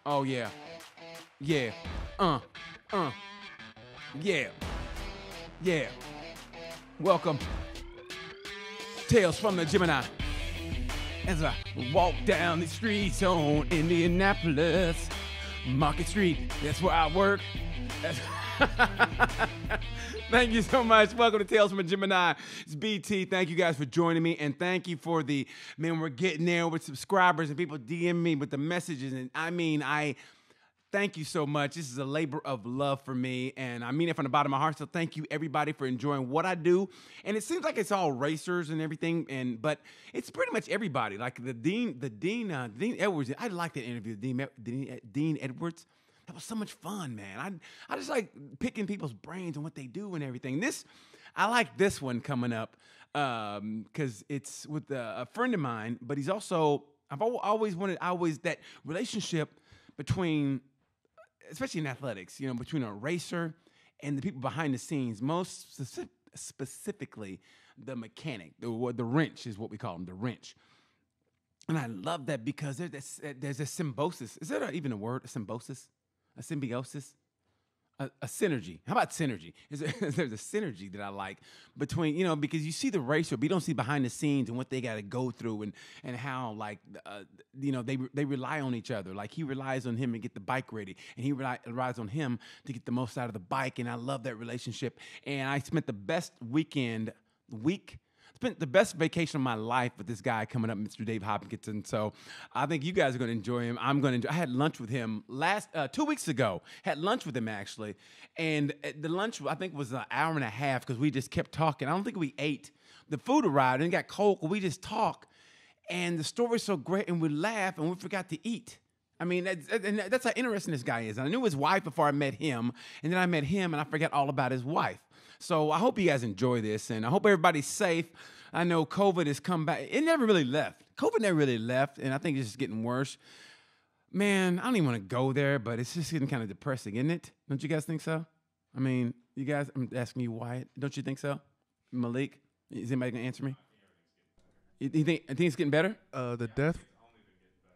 Oh yeah. Yeah. Uh. Uh. Yeah. Yeah. Welcome. Tales from the Gemini. As I walk down the streets on Indianapolis, Market Street, that's where I work. Thank you so much. Welcome to Tales from a Gemini. It's BT. Thank you guys for joining me. And thank you for the, man, we're getting there with subscribers and people DM me with the messages. And I thank you so much. This is a labor of love for me, and I mean it from the bottom of my heart. So thank you, everybody, for enjoying what I do. And it seems like it's all racers and everything, but it's pretty much everybody. Like Dean Edwards. I like that interview, Dean Edwards. That was so much fun, man. I just like picking people's brains and what they do and everything. I like this one coming up because it's with a friend of mine, but he's also, I've always wanted that relationship between, especially in athletics, between a racer and the people behind the scenes, most specifically the mechanic, the wrench is what we call him, the wrench. And I love that because there's a symbiosis. Is that even a word, a symbiosis? A symbiosis? A synergy. How about synergy? There's a synergy that I like between, because you see the racer, but you don't see behind the scenes and what they got to go through and how, they rely on each other. Like he relies on him to get the bike ready, and he relies on him to get the most out of the bike. And I love that relationship. And I spent the best spent the best vacation of my life with this guy coming up, Mr. Dave Hopkinson. So I think you guys are going to enjoy him. I'm going to enjoy. I had lunch with him 2 weeks ago. Had lunch with him actually, and the lunch I think was an hour and a half because we just kept talking. I don't think we ate. The food arrived and it got cold. But we just talked, and the story was so great, and we laughed and we forgot to eat. I mean, that's how interesting this guy is. And I knew his wife before I met him, and then I met him, and I forgot all about his wife. So I hope you guys enjoy this, and I hope everybody's safe. I know COVID has come back. It never really left. COVID never really left, and I think it's just getting worse. Man, I don't even want to go there, but it's just getting kind of depressing, isn't it? Don't you guys think so? I mean, you guys, I'm asking you, Wyatt, don't you think so? Malik, is anybody going to answer me? You think it's getting better?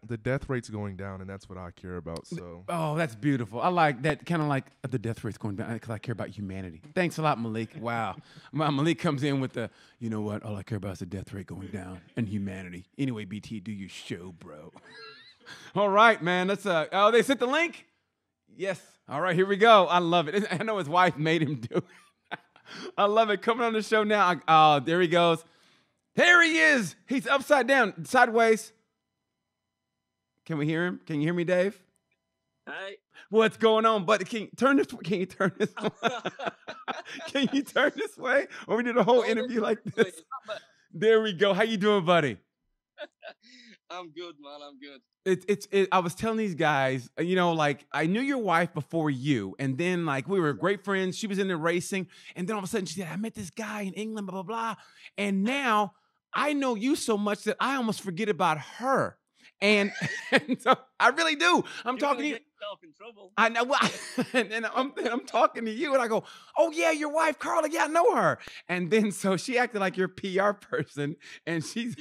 The death rate's going down, and that's what I care about. So, oh, that's beautiful. I like that, kind of like the death rate's going down because I care about humanity. Thanks a lot, Malik. Wow. Malik comes in with the, you know what? All I care about is the death rate going down and humanity. Anyway, BT, do your show, bro. All right, man. Let's. Oh, they sent the link. Yes. All right, here we go. I love it. I know his wife made him do it. I love it. Coming on the show now. Oh, there he goes. There he is. He's upside down, sideways. Can we hear him? Can you hear me, Dave? Hey. What's going on, buddy? Can you turn this way? Can you turn this way? Or we did a whole interview like this. There we go. How you doing, buddy? I'm good, man. I'm good. I was telling these guys, I knew your wife before you, and then we were great friends. She was in the racing, and then all of a sudden she said, I met this guy in England, blah, blah, blah. And now I know you so much that I almost forget about her. And so I really do. I'm talking to you. In trouble. I know. And I'm talking to you, and I go, "Oh yeah, your wife, Carla. Yeah, I know her." And then so she acted like your PR person, and she's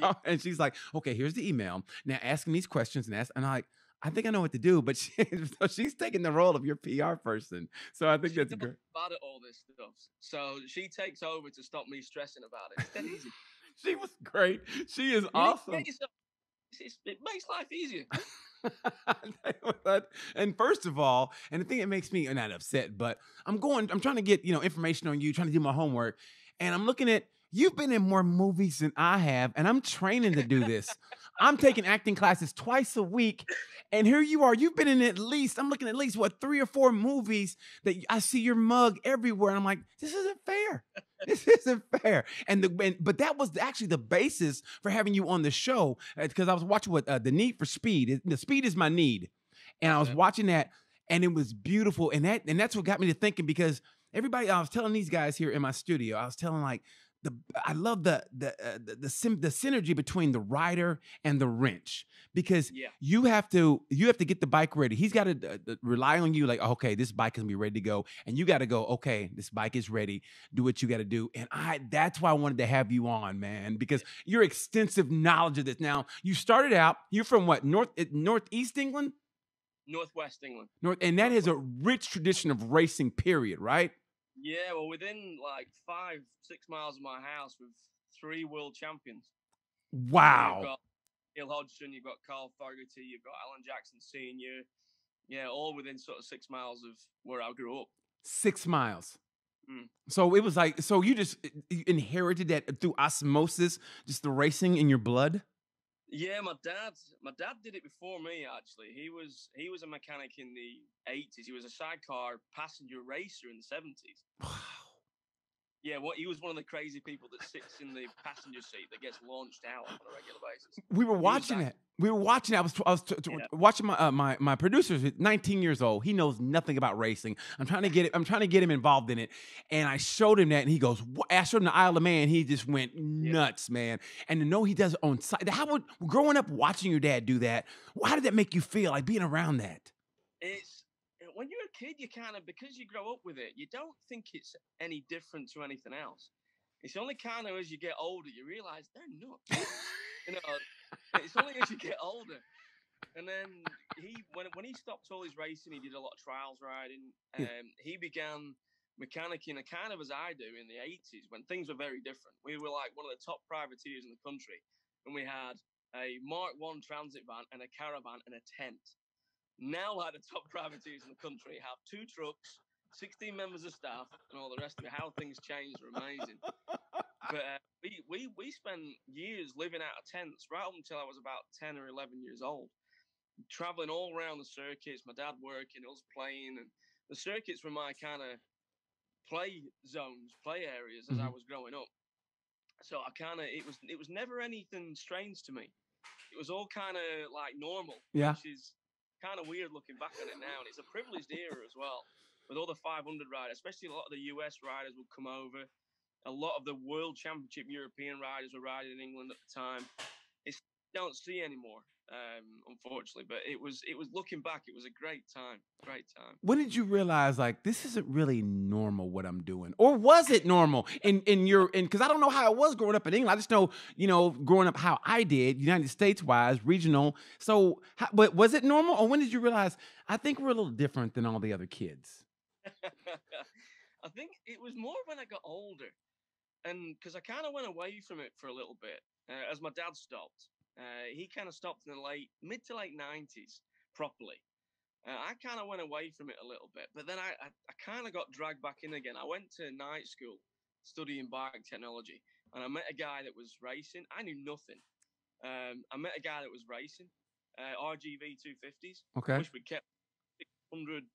like, "Okay, here's the email. Now ask me these questions and I'm like, I think I know what to do." But she's taking the role of your PR person. So I think that's great. Bad at all this stuff, so she takes over to stop me stressing about it. It's dead easy. She was great. She is awesome. It makes life easier. And first of all, and the thing that makes me not upset, but I'm trying to get, information on you, trying to do my homework. And I'm looking at, you've been in more movies than I have, and I'm training to do this. I'm taking acting classes twice a week. And here you are. You've been in I'm looking at least 3 or 4 movies that I see your mug everywhere. And I'm like, this isn't fair. This isn't fair. But that was actually the basis for having you on the show, because I was watching The Need for Speed. The Speed is My Need. And I was watching that, and it was beautiful. And that's what got me to thinking, because everybody, I was telling these guys here in my studio, I was telling I love the synergy between the rider and the wrench, because you have to get the bike ready. He's got to rely on you, like, okay, this bike is gonna be ready to go, and you got to go, okay, this bike is ready. Do what you got to do, and that's why I wanted to have you on, man, because your extensive knowledge of this. Now, you started out. You're from what, northeast England? Northwest England. And that is a rich tradition of racing, period, right? Yeah, well, within like 5-6 miles of my house, with 3 world champions. Wow. So you've got Neil Hodgson, you've got Carl Fogarty, you've got Alan Jackson Sr. Yeah, all within sort of 6 miles of where I grew up. 6 miles. Mm. So it was like, so you just inherited that through osmosis, just the racing in your blood? Yeah, my dad did it before me, actually. He was a mechanic in the 80s. He was a sidecar passenger racer in the 70s. Wow. Yeah, he was one of the crazy people that sits in the passenger seat that gets launched out on a regular basis. We were watching it. We were watching. I was watching my producer. 19 years old. He knows nothing about racing. I'm trying to get him involved in it. And I showed him that, and he goes. I showed him the Isle of Man. He just went nuts, man. And to know he does it on site. Growing up watching your dad do that? How did that make you feel? Like being around that? When you're a kid, you kind of, because you grow up with it, you don't think it's any different to anything else. It's only kind of as you get older, you realize they're nuts. It's only as you get older. And then when he stopped all his racing, he did a lot of trials riding. He began mechanicking kind of as I do in the 80s, when things were very different. We were like one of the top privateers in the country, and we had a Mark I transit van and a caravan and a tent. Now, like the top privateers in the country have 2 trucks, 16 members of staff, and all the rest of it. How things changed are amazing. But we spent years living out of tents right up until I was about 10 or 11 years old, traveling all around the circuits. My dad working, us playing, and the circuits were my kind of play zones, play areas as I was growing up. So it was never anything strange to me. It was all kind of like normal, which is kind of weird looking back on it now. And it's a privileged era as well, with all the 500 riders, especially a lot of the US riders would come over. A lot of the World Championship European riders were riding in England at the time. It's don't see anymore, unfortunately. But it was looking back, it was a great time. When did you realize, like, this isn't really normal what I'm doing? Or was it normal because I don't know how it was growing up in England. I just know, growing up how I did, United States wise, regional. So, but was it normal? Or when did you realize, I think we're a little different than all the other kids? I think it was more when I got older. And because I kind of went away from it for a little bit, as my dad stopped. He kind of stopped in the mid to late 90s properly. I kind of went away from it a little bit, but then I kind of got dragged back in again. I went to night school studying bike technology, and I met a guy that was racing. I knew nothing. I met a guy that was racing RGV 250s. Okay. Wish we kept £600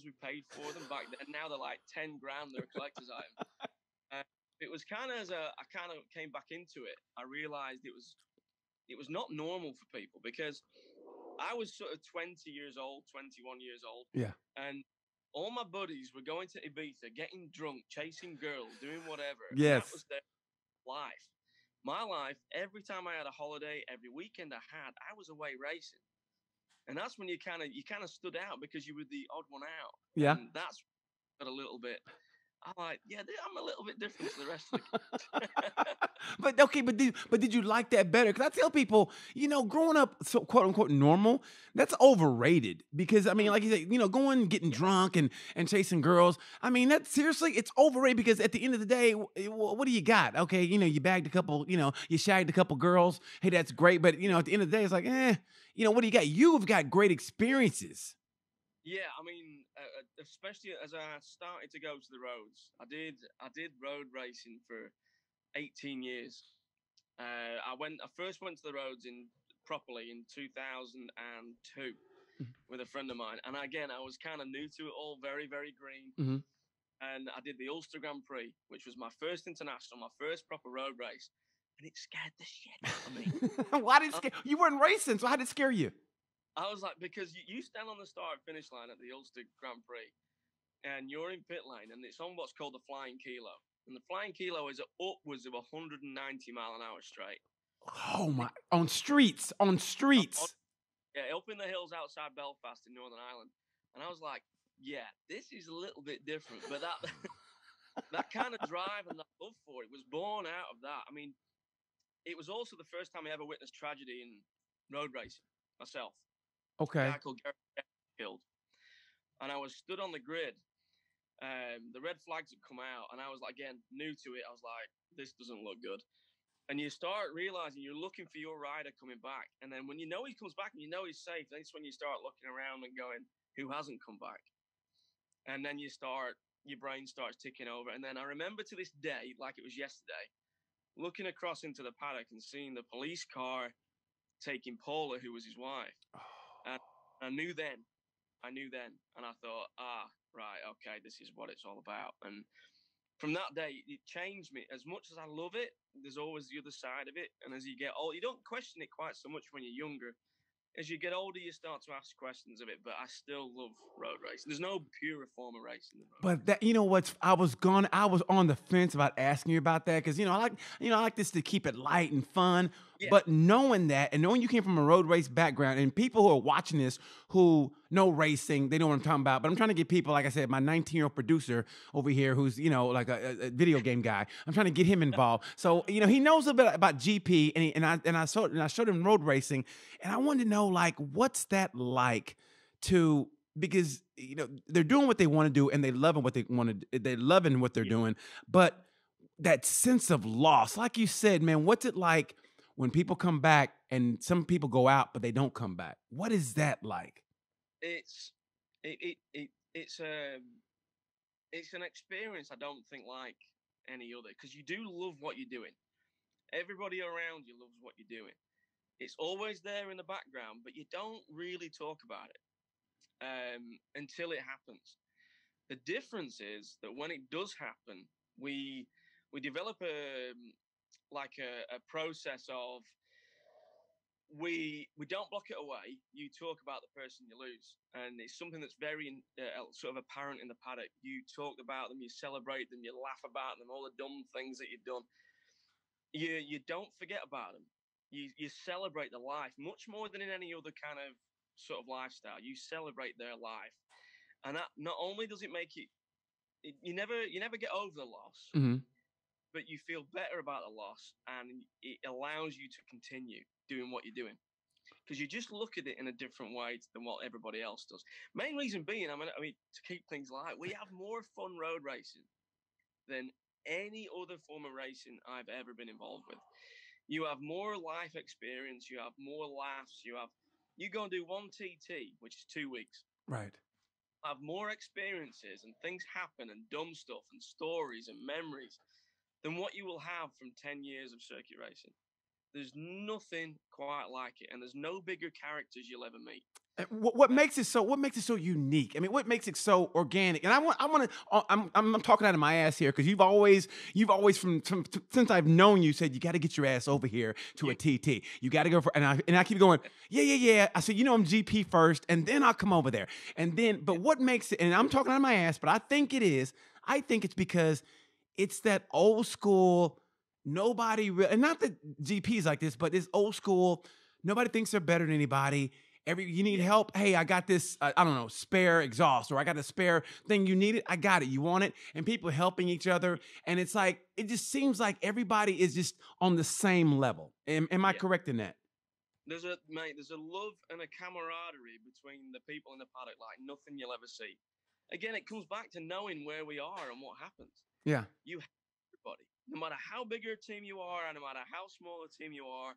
we paid for them back then. Now they're like 10 grand. They're a collector's item. It was kind of I kind of came back into it. I realized it was not normal for people, because I was sort of 21 years old. Yeah. And all my buddies were going to Ibiza, getting drunk, chasing girls, doing whatever. Yes. That was their life. My life, every time I had a holiday, every weekend I was away racing. And that's when you kind of stood out, because you were the odd one out. Yeah. And that's got a little bit. I'm like, I'm a little bit different to the rest of the kids. but did you like that better? Because I tell people, growing up so quote unquote normal, that's overrated. Because I mean, like you said, going getting drunk and chasing girls. I mean, that's seriously, it's overrated, because at the end of the day, what do you got? Okay, you bagged a couple, you shagged a couple girls. Hey, that's great. But at the end of the day, it's like, what do you got? You've got great experiences. Yeah, I mean, especially as I started to go to the roads, I did road racing for 18 years. I first went to the roads properly in 2002 with a friend of mine, and again, I was kind of new to it all, very, very green. Mm-hmm. And I did the Ulster Grand Prix, which was my first international, my first proper road race, and it scared the shit out of me. Why did it scare you? Weren't racing, so how did it scare you? I was like, because you stand on the start-finish line at the Ulster Grand Prix, and you're in pit lane, and it's on what's called the Flying Kilo. And the Flying Kilo is upwards of 190 mile an hour straight. Oh my! On streets. Yeah, up in the hills outside Belfast in Northern Ireland. And I was like, yeah, this is a little bit different. But that kind of drive and that love for it was born out of that. I mean, it was also the first time I ever witnessed tragedy in road racing myself. Okay. A guy called Gary, killed. And I was stood on the grid. The red flags had come out, and I was, again, new to it. I was like, this doesn't look good. And you start realizing you're looking for your rider coming back. And then when you know he comes back and you know he's safe, that's when you start looking around and going, who hasn't come back? And then your brain starts ticking over. And then I remember to this day, like it was yesterday, looking across into the paddock and seeing the police car taking Paula, who was his wife. And I knew then, and I thought, right, okay, this is what it's all about. And from that day, it changed me. As much as I love it, there's always the other side of it. And as you get old, you don't question it quite so much when you're younger. As you get older, you start to ask questions of it. But I still love road racing. There's no purer form of racing than road But that, you know what's, I was on the fence about asking you about that because I like this to keep it light and fun. Yeah. But knowing that and knowing you came from a road race background and people who are watching this who know racing, they know what I'm talking about. But I'm trying to get people, like I said, my 19-year-old producer over here who's like a video game guy. I'm trying to get him involved. So he knows a bit about GP and I showed him road racing, and I wanted to know like what's that like to. Because they're doing what they want to do and they loving what they want to. They're loving what they're doing, but that sense of loss, like you said, man, what's it like when people come back and some people go out but they don't come back? What is that like? It's an experience I don't think like any other, because you do love what you're doing. Everybody around you loves what you're doing. It's always there in the background, but you don't really talk about it until it happens. The difference is that when it does happen, we develop a process of we don't block it away. You talk about the person you lose, and it's something that's very sort of apparent in the paddock. You talk about them, you celebrate them, you laugh about them, all the dumb things that you've done. You don't forget about them. You celebrate the life much more than in any other kind of sort of lifestyle. You celebrate their life, and that not only does it make you never get over the loss, but you feel better about the loss, and it allows you to continue doing what you're doing, because you just look at it in a different way than what everybody else does. Main reason being, I mean, to keep things light, we have more fun road racing than any other form of racing I've ever been involved with. You have more life experience, you have more laughs, you go and do one TT, which is 2 weeks. Right. Have more experiences and things happen and dumb stuff and stories and memories than what you will have from 10 years of circuit racing. There's nothing quite like it, and there's no bigger characters you'll ever meet. What makes it so unique? I mean, what makes it so organic? And I'm talking out of my ass here because you've always from since I've known you said you got to get your ass over here to a TT. You got to go for, and I keep going, yeah. I said, I'm GP first, and then I'll come over there. And then, but what makes it? And I'm talking out of my ass, but I think it's because it's that old school. Nobody really, and not that GP's like this, but this old school. Nobody thinks they're better than anybody. You need help. Hey, I got this, I don't know, spare exhaust, or I got a spare thing. You need it. I got it. You want it? And people helping each other. And it's like, it just seems like everybody is just on the same level. Am I correct in that? There's a love and a camaraderie between the people in the paddock like nothing you'll ever see. Again, it comes back to knowing where we are and what happens. Yeah. You help everybody. No matter how big a team you are, and no matter how small a team you are,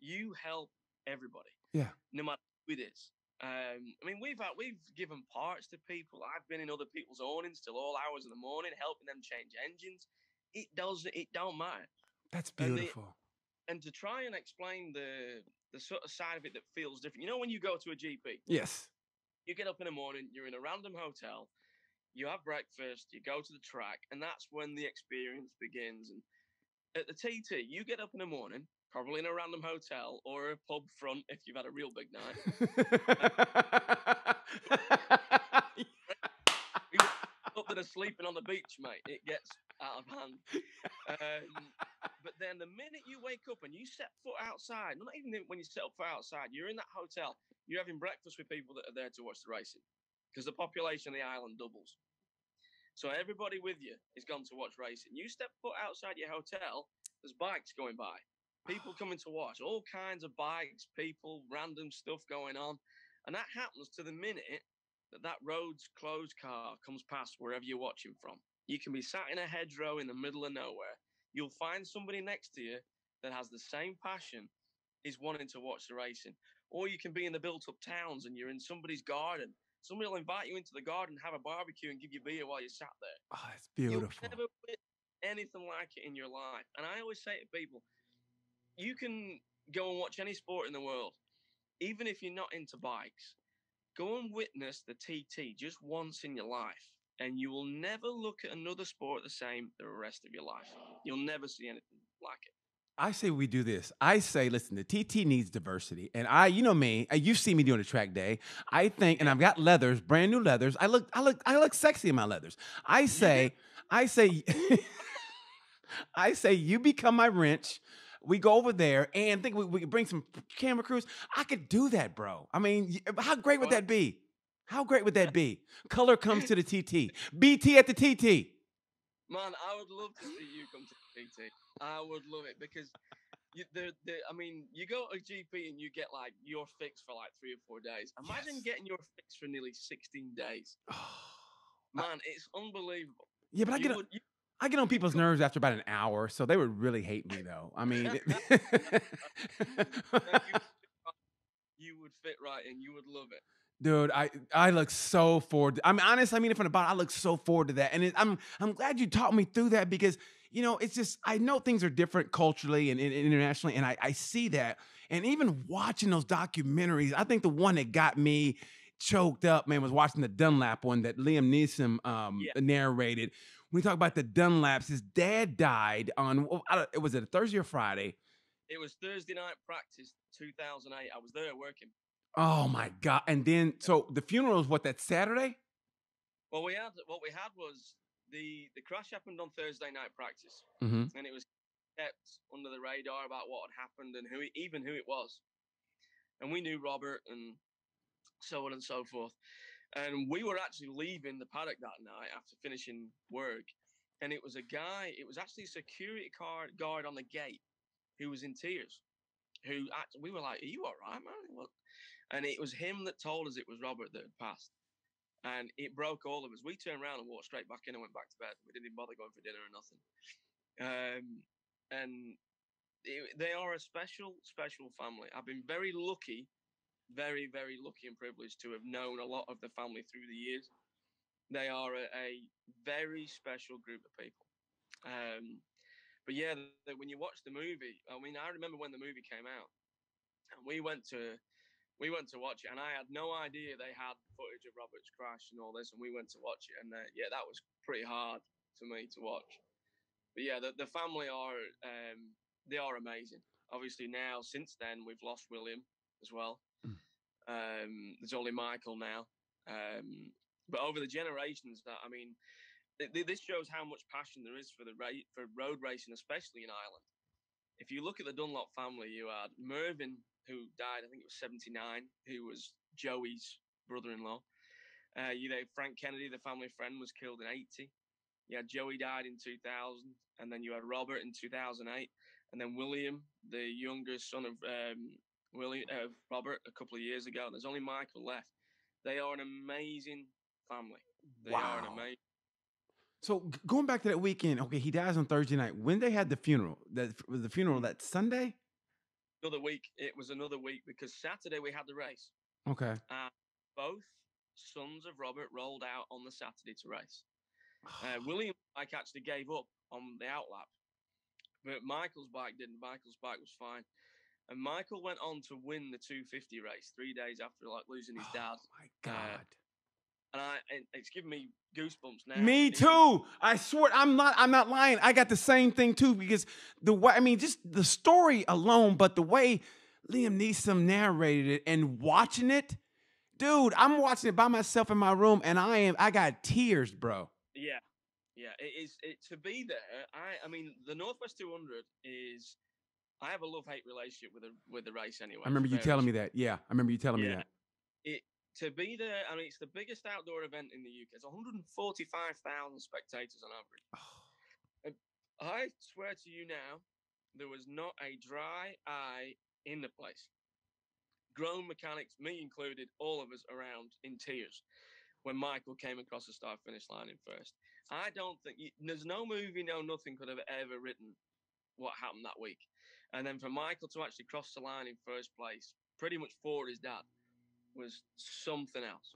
you help everybody. Yeah. No matter who it is. I mean, we've given parts to people. I've been in other people's awnings till all hours in the morning, helping them change engines. It don't matter. That's beautiful. And to try and explain the sort of side of it that feels different. When you go to a GP. Yes. You get up in the morning, you're in a random hotel, you have breakfast, you go to the track, and that's when the experience begins. And at the TT, you get up in the morning, probably in a random hotel or a pub front if you've had a real big night. Up that are sleeping on the beach, mate. It gets out of hand. But then the minute you wake up and you set foot outside, not even when you set foot outside, you're in that hotel, you're having breakfast with people that are there to watch the racing, because the population of the island doubles. So everybody with you is gone to watch racing. You step foot outside your hotel, there's bikes going by. People coming to watch, all kinds of bikes, people, random stuff going on. And that happens to the minute that road's closed car comes past wherever you're watching from. You can be sat in a hedgerow in the middle of nowhere. You'll find somebody next to you that has the same passion, is wanting to watch the racing. Or you can be in the built-up towns and you're in somebody's garden. Somebody will invite you into the garden, have a barbecue, and give you beer while you're sat there. Oh, that's beautiful. You'll never witness anything like it in your life. And I always say to people, you can go and watch any sport in the world, even if you're not into bikes. Go and witness the TT just once in your life, and you will never look at another sport the same the rest of your life. You'll never see anything like it. I say we do this. I say, listen, the TT needs diversity. And you know me, you see me doing a track day. I think, and I've got leathers, brand new leathers. I look sexy in my leathers. I say, I say, you become my wrench. We go over there and think we could bring some camera crews. I could do that, bro. I mean, how great would that be? How great would that be? Color comes to the TT. BT at the TT. Man, I would love to see you come to the TT. I would love it because you go to a GP and you get like your fix for like 3 or 4 days. Imagine getting your fix for nearly 16 days. Man, it's unbelievable. Yeah, but I get on people's nerves after about an hour, so they would really hate me, though. I mean, you would fit right in. You would love it. Dude, I look so forward. I mean, honestly, I mean it from the bottom. I look so forward to that, and I'm glad you taught me through that because it's just I know things are different culturally and internationally, and I see that. And even watching those documentaries, I think the one that got me choked up, man, was watching the Dunlap one that Liam Neeson narrated. When we talk about the Dunlaps, his dad died on, was it a Thursday or Friday? It was Thursday night practice, 2008. I was there working. Oh my God. And then, so the funeral is what, that Saturday? Well, what we had was the crash happened on Thursday night practice. Mm-hmm. And it was kept under the radar about what had happened and who it was. And we knew Robert and so on and so forth. And we were actually leaving the paddock that night after finishing work. And it was actually a security guard on the gate who was in tears. We were like, are you all right, man? And it was him that told us it was Robert that had passed. And it broke all of us. We turned around and walked straight back in and went back to bed. We didn't even bother going for dinner or nothing. They are a special, special family. I've been very lucky, very, very lucky and privileged to have known a lot of the family through the years. They are a very special group of people. But yeah, when you watch the movie, I mean, I remember when the movie came out, and we went to watch it, and I had no idea they had footage of Robert's crash and all this, and we went to watch it, and that was pretty hard for me to watch. But yeah, the family they are amazing. Obviously now, since then, we've lost William as well. There's only Michael now. But over the generations, this shows how much passion there is for road racing, especially in Ireland. If you look at the Dunlop family, you had Mervyn, who died, I think it was 79, who was Joey's brother-in-law. You know, Frank Kennedy, the family friend, was killed in 80. You had Joey died in 2000, and then you had Robert in 2008, and then William, the younger son of Robert, a couple of years ago. There's only Michael left. They are an amazing family. They are an amazing. So going back to that weekend, okay, he dies on Thursday night. When they had the funeral, was the funeral that Sunday? Another week. It was another week because Saturday we had the race. Okay. Both sons of Robert rolled out on the Saturday to race. William's bike actually gave up on the outlap, but Michael's bike didn't. Michael's bike was fine. And Michael went on to win the 250 race 3 days after losing his dad. Oh my God. And it's giving me goosebumps now. Me too. I swear, I'm not lying. I got the same thing too because just the story alone, but the way Liam Neeson narrated it and watching it, dude, I'm watching it by myself in my room and I got tears, bro. Yeah. It to be there. I mean, the Northwest 200 is. I have a love-hate relationship with the race anyway. I remember you telling me that. Yeah, I remember you telling me that. To be there, I mean, it's the biggest outdoor event in the UK. It's 145,000 spectators on average. And I swear to you now, there was not a dry eye in the place. grown mechanics, me included, all of us around in tears when Michael came across the start finish line in first. I don't think there's no movie, no nothing could have ever written what happened that week. And then for Michael to actually cross the line in first place, pretty much for his dad, was something else.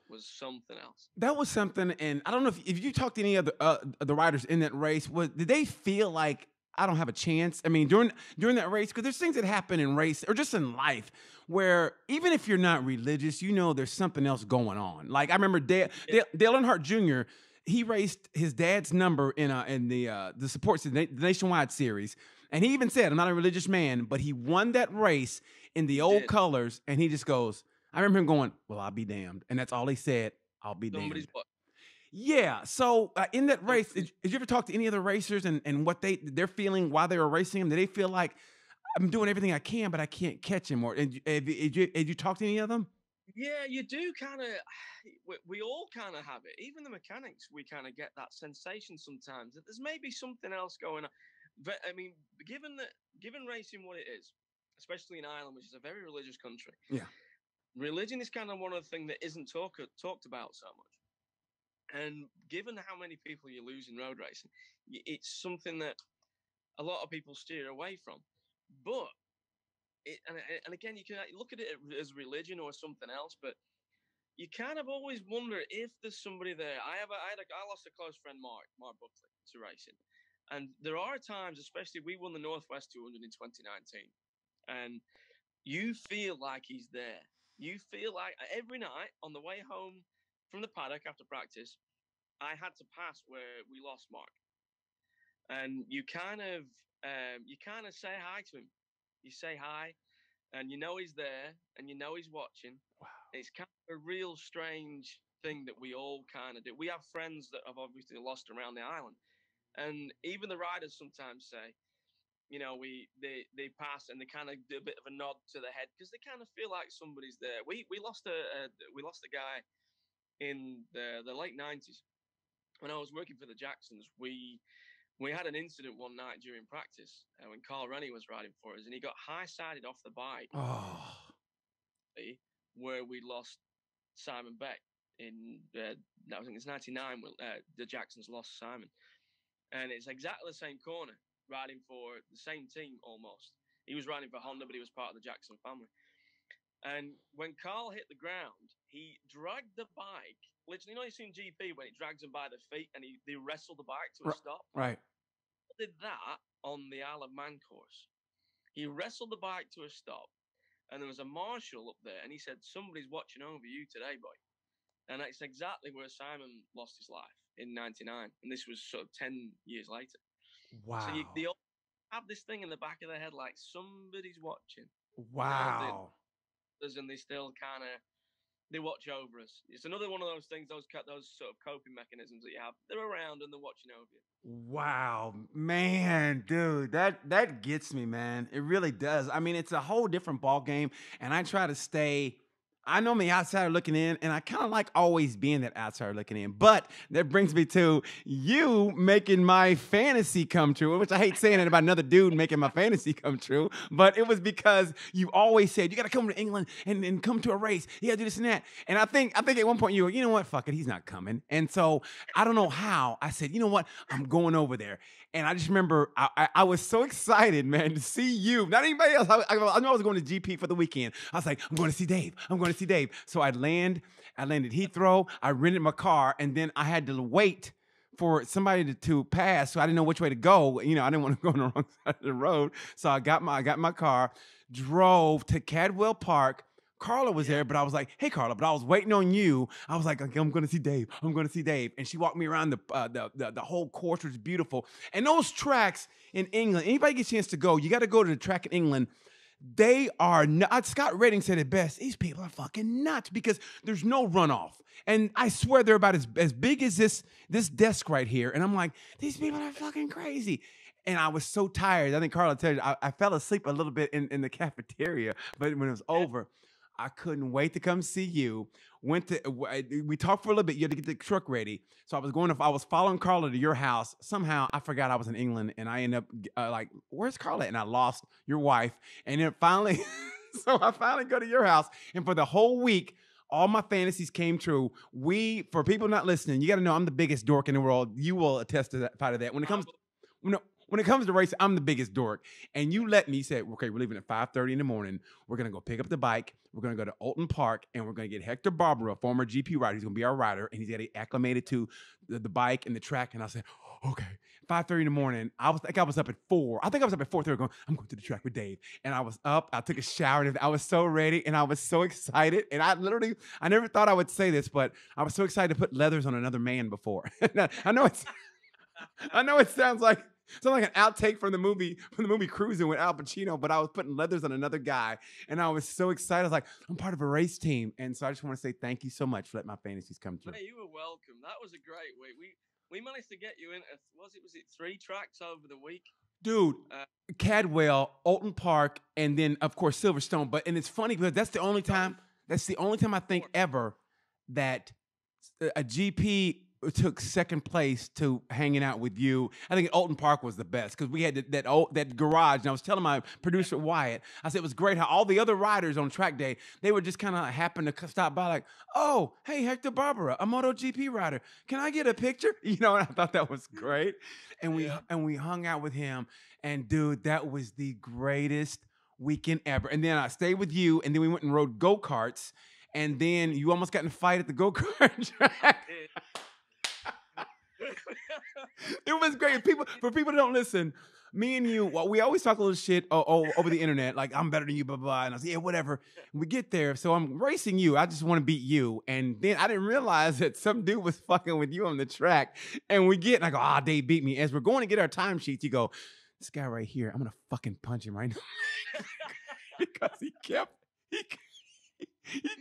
That was something, and I don't know if you talked to any other the riders in that race. Did they feel like I don't have a chance? I mean, during that race, because there's things that happen in race or just in life where even if you're not religious, you know there's something else going on. Like I remember Dale Earnhardt Jr. He raced his dad's number in the support the Nationwide series, and he even said, "I'm not a religious man," but he won that race in the old colors, and he just goes. I remember him going, "Well, I'll be damned," and that's all he said. I'll be damned. Yeah. So in that race, did you ever talk to any other racers and what they're feeling while they were racing him? Did they feel like I'm doing everything I can, but I can't catch him? Or did you talk to any of them? Yeah, you do kind of. We all kind of have it. Even the mechanics, we kind of get that sensation sometimes that there's maybe something else going on. But I mean, given racing what it is, especially in Ireland, which is a very religious country. Yeah. Religion is kind of one of the things that isn't talked about so much. And given how many people you lose in road racing, it's something that a lot of people steer away from. But, and again, you can look at it as religion or something else, but you kind of always wonder if there's somebody there. I lost a close friend, Mark Buckley, to racing. And there are times, especially we won the Northwest 200 in 2019, and you feel like he's there. You feel like every night on the way home from the paddock after practice, I had to pass where we lost Mark, and you kind of say hi to him. You say hi, and you know he's there, and you know he's watching. Wow. It's kind of a real strange thing that we all kind of do. We have friends that have obviously lost around the island, and even the riders sometimes say, you know, they pass and they kind of do a bit of a nod to the head because they kind of feel like somebody's there. We lost a guy in the late 90s when I was working for the Jacksons. We had an incident one night during practice when Carl Rennie was riding for us, and he got high-sided off the bike. Oh. Where we lost Simon Beck in I think it's 99 when the Jacksons lost Simon, and it's exactly the same corner. Riding for the same team almost. He was riding for Honda, but he was part of the Jackson family. And when Carl hit the ground, he dragged the bike. Literally, you know, you've seen GP when he drags him by the feet and they wrestle the bike to a stop? Right. He did that on the Isle of Man course. He wrestled the bike to a stop, and there was a marshal up there, and he said, "Somebody's watching over you today, boy." And that's exactly where Simon lost his life in 99. And this was sort of 10 years later. Wow. So they all have this thing in the back of their head like somebody's watching. Wow. You know, and they still kind of they watch over us. It's another one of those things, those sort of coping mechanisms that you have. They're around and they're watching over you. Wow, man, dude, that gets me, man. It really does. I mean, it's a whole different ball game, and I try to stay. I know I'm the outsider looking in, and I kind of like always being that outsider looking in. But that brings me to you making my fantasy come true, which I hate saying it about another dude making my fantasy come true. But it was because you always said, you got to come to England and come to a race. You got to do this and that. And I think at one point you were, you know what, fuck it, he's not coming. And so I don't know how. I said, you know what, I'm going over there. And I just remember I was so excited, man, to see you. Not anybody else. I know I was going to GP for the weekend. I was like, I'm going to see Dave. So I landed Heathrow. I rented my car, and then I had to wait for somebody to pass. So I didn't know which way to go. You know, I didn't want to go on the wrong side of the road. So I got my car, drove to Cadwell Park. Carla was there, but I was like, hey, Carla, but I was waiting on you. I was like, okay, I'm going to see Dave. And she walked me around the whole course, which was beautiful. And those tracks in England, anybody get a chance to go, you got to go to the track in England. They are not, Scott Redding said it best, these people are fucking nuts because there's no runoff. And I swear they're about as big as this desk right here. And I'm like, these people are fucking crazy. And I was so tired. I think Carla told you, I fell asleep a little bit in the cafeteria, but when it was over, I couldn't wait to come see you. We talked for a little bit. You had to get the truck ready. So I was following Carla to your house. Somehow I forgot I was in England, and I ended up like, where's Carla? And I lost your wife. And then finally So I finally go to your house, and for the whole week, all my fantasies came true. For people not listening, you got to know I'm the biggest dork in the world. You will attest to that, part of that. When it comes to racing, I'm the biggest dork. And you let me say, okay, we're leaving at 5:30 in the morning. We're going to go pick up the bike. We're going to go to Alton Park, and we're going to get Hector Barbara, a former GP rider. He's going to be our rider, and he's got to get acclimated to the bike and the track. And I said, okay. 5:30 in the morning. I was up at 4. I think I was up at 4:30 going, I'm going to the track with Dave. And I was up. I took a shower, and I was so ready, and I was so excited. And I never thought I would say this, but I was so excited to put leathers on another man before. I know it sounds like an outtake from the movie Cruising with Al Pacino, but I was putting leathers on another guy, and I was so excited. I was like, I'm part of a race team. And so I just want to say thank you so much for letting my fantasies come true. Hey, you were welcome. That was a great week. We managed to get you into, was it 3 tracks over the week? Dude, Cadwell, Alton Park, and then, of course, Silverstone. And it's funny because that's the only time I think ever that a GP took second place to hanging out with you. I think Alton Park was the best because we had that garage. And I was telling my producer, Wyatt, I said it was great how all the other riders on track day, they would just kind of happen to stop by like, oh, hey, Hector Barbara, a MotoGP rider. Can I get a picture? You know, and I thought that was great. And we hung out with him. And, dude, that was the greatest weekend ever. And then I stayed with you, and then we went and rode go-karts. And then you almost got in a fight at the go-kart track. It was great. For people that don't listen, me and you, we always talk a little shit over the internet, like I'm better than you, blah, blah, blah. And I say, yeah, whatever. We get there. So I'm racing you. I just want to beat you. And then I didn't realize that some dude was fucking with you on the track. And I go, Dave beat me. As we're going to get our time sheets, you go, this guy right here, I'm going to fucking punch him right now. Because he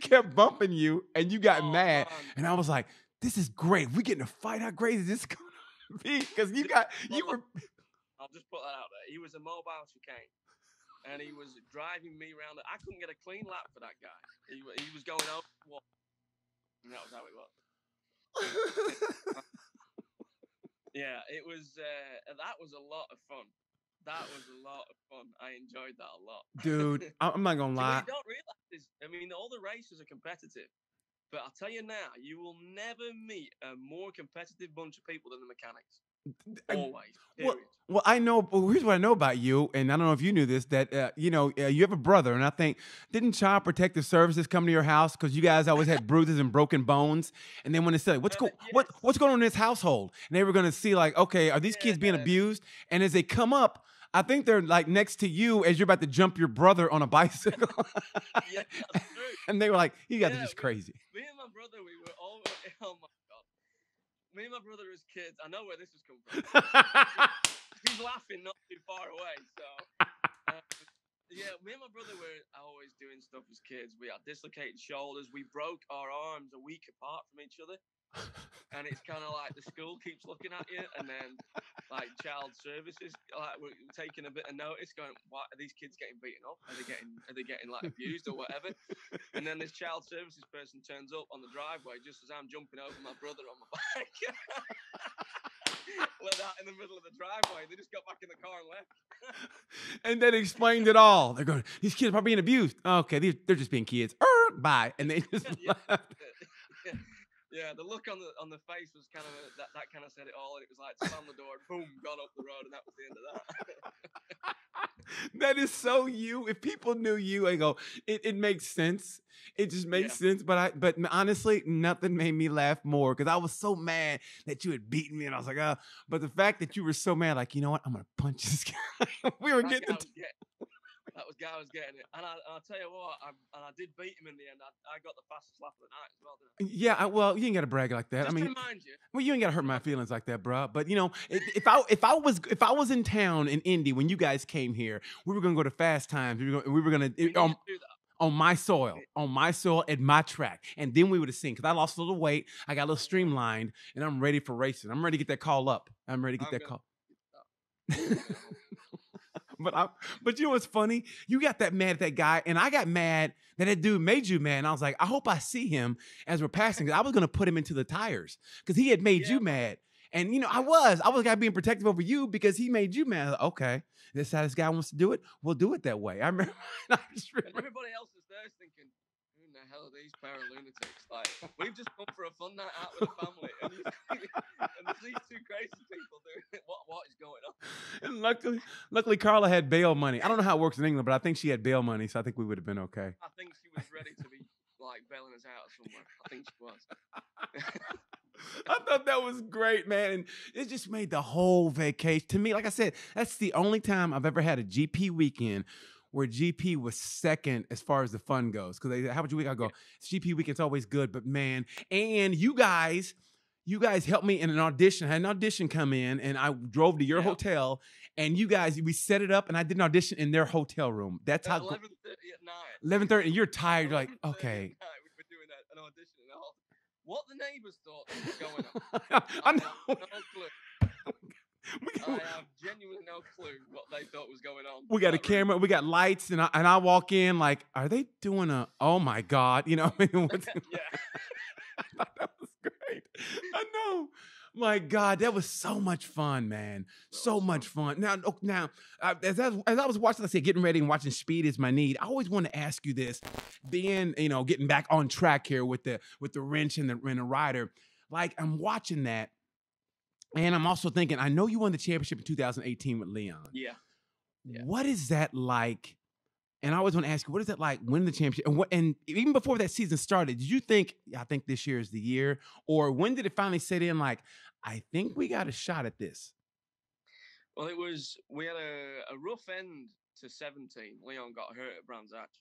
kept bumping you and you got mad. Man. And I was like, this is great. We getting a fight. How great is this going to be? Because you were. I'll just put that out there. He was a mobile chicane, and he was driving me around. I couldn't get a clean lap for that guy. He was going over, and that was how it was. Yeah, it was. That was a lot of fun. That was a lot of fun. I enjoyed that a lot, dude. I'm not gonna lie. You don't realize this. I mean, all the races are competitive. But I'll tell you now, you will never meet a more competitive bunch of people than the mechanics. Always. Well, I know. Well, here's what I know about you, and I don't know if you knew this. That you have a brother, and I think didn't Child Protective Services come to your house because you guys always had bruises and broken bones, and then when they said what's going on in this household, and they were going to see like, okay, are these kids being abused? And as they come up, I think they're like next to you as you're about to jump your brother on a bicycle. Yeah, that's true. And they were like, you guys are just crazy. Me and my brother, we were all, oh my God. Me and my brother as kids, I know where this has come from. He's laughing not too far away. So, yeah, me and my brother were always doing stuff as kids. We had dislocated shoulders. We broke our arms a week apart from each other. And it's kind of like the school keeps looking at you, and then like child services, like we're taking a bit of notice, going, "What are these kids getting beaten up? Are they getting like abused or whatever?" And then this child services person turns up on the driveway just as I'm jumping over my brother on my bike. Let out in the middle of the driveway. They just got back in the car and left. And then explained it all. They're going, "These kids are being abused." Okay, they're just being kids. Bye, and they just left. Yeah, the look on the face was kind of that kind of said it all, and it was like slam the door, boom, got up the road, and that was the end of that. That is so you. If people knew you, I go, it makes sense. It just makes sense. But honestly, nothing made me laugh more because I was so mad that you had beaten me, and I was like, But the fact that you were so mad, like, you know what, I'm gonna punch this guy. We were getting. That was guy was getting it, and I'll tell you what, I did beat him in the end. I got the fastest lap of the night as well, didn't I? Yeah, well, you ain't got to brag like that. Just to remind you. Well, you ain't got to hurt my feelings like that, bro. But you know, if I was in town in Indy when you guys came here, we were gonna go to Fast Times. We were gonna do that. On my soil, at my track. And then we would have seen, because I lost a little weight, I got a little streamlined, and I'm ready for racing. I'm ready to get that call up. Call. But you know what's funny? You got that mad at that guy, and I got mad that dude made you mad. And I was like, I hope I see him as we're passing. I was going to put him into the tires because he had made you mad. And I was guy being protective over you because he made you mad. Okay, this how this guy wants to do it. We'll do it that way. I remember. And everybody else is there thinking, who in the hell are these pair of lunatics? Like, we've just come for a fun night out with a family, and there's these two crazy people doing it. What is going on? And luckily, Carla had bail money. I don't know how it works in England, but I think she had bail money, so I think we would have been okay. I think she was ready to be like bailing us out somewhere. I think she was. I thought that was great, man. And it just made the whole vacation. To me, like I said, that's the only time I've ever had a GP weekend where GP was second as far as the fun goes. Because how about your week? I go, GP weekend's always good, but man, and you guys helped me in an audition. I had an audition come in, and I drove to your hotel, and we set it up, and I did an audition in their hotel room. That's how 11:30 at night. 11:30, and you're tired. You're like, okay. We were doing an audition in the hotel. What the neighbors thought was going on. I know. No clue. I have genuinely no clue what they thought was going on. We got a camera, we got lights, and I walk in like, are they doing oh my God, Yeah. I thought that was great. I know. My God, that was so much fun, man. So much fun. Now, as I was watching, let's say, getting ready and watching Speed Is My Need, I always want to ask you this, being, getting back on track here with the wrench and the rider. Like, I'm watching that, and I'm also thinking, I know you won the championship in 2018 with Leon. Yeah. What is that like? And I always want to ask you, what is that like winning the championship? And even before that season started, did you think, I think this year is the year? Or when did it finally set in, like, I think we got a shot at this? Well, we had a rough end to 17. Leon got hurt at Brands Hatch.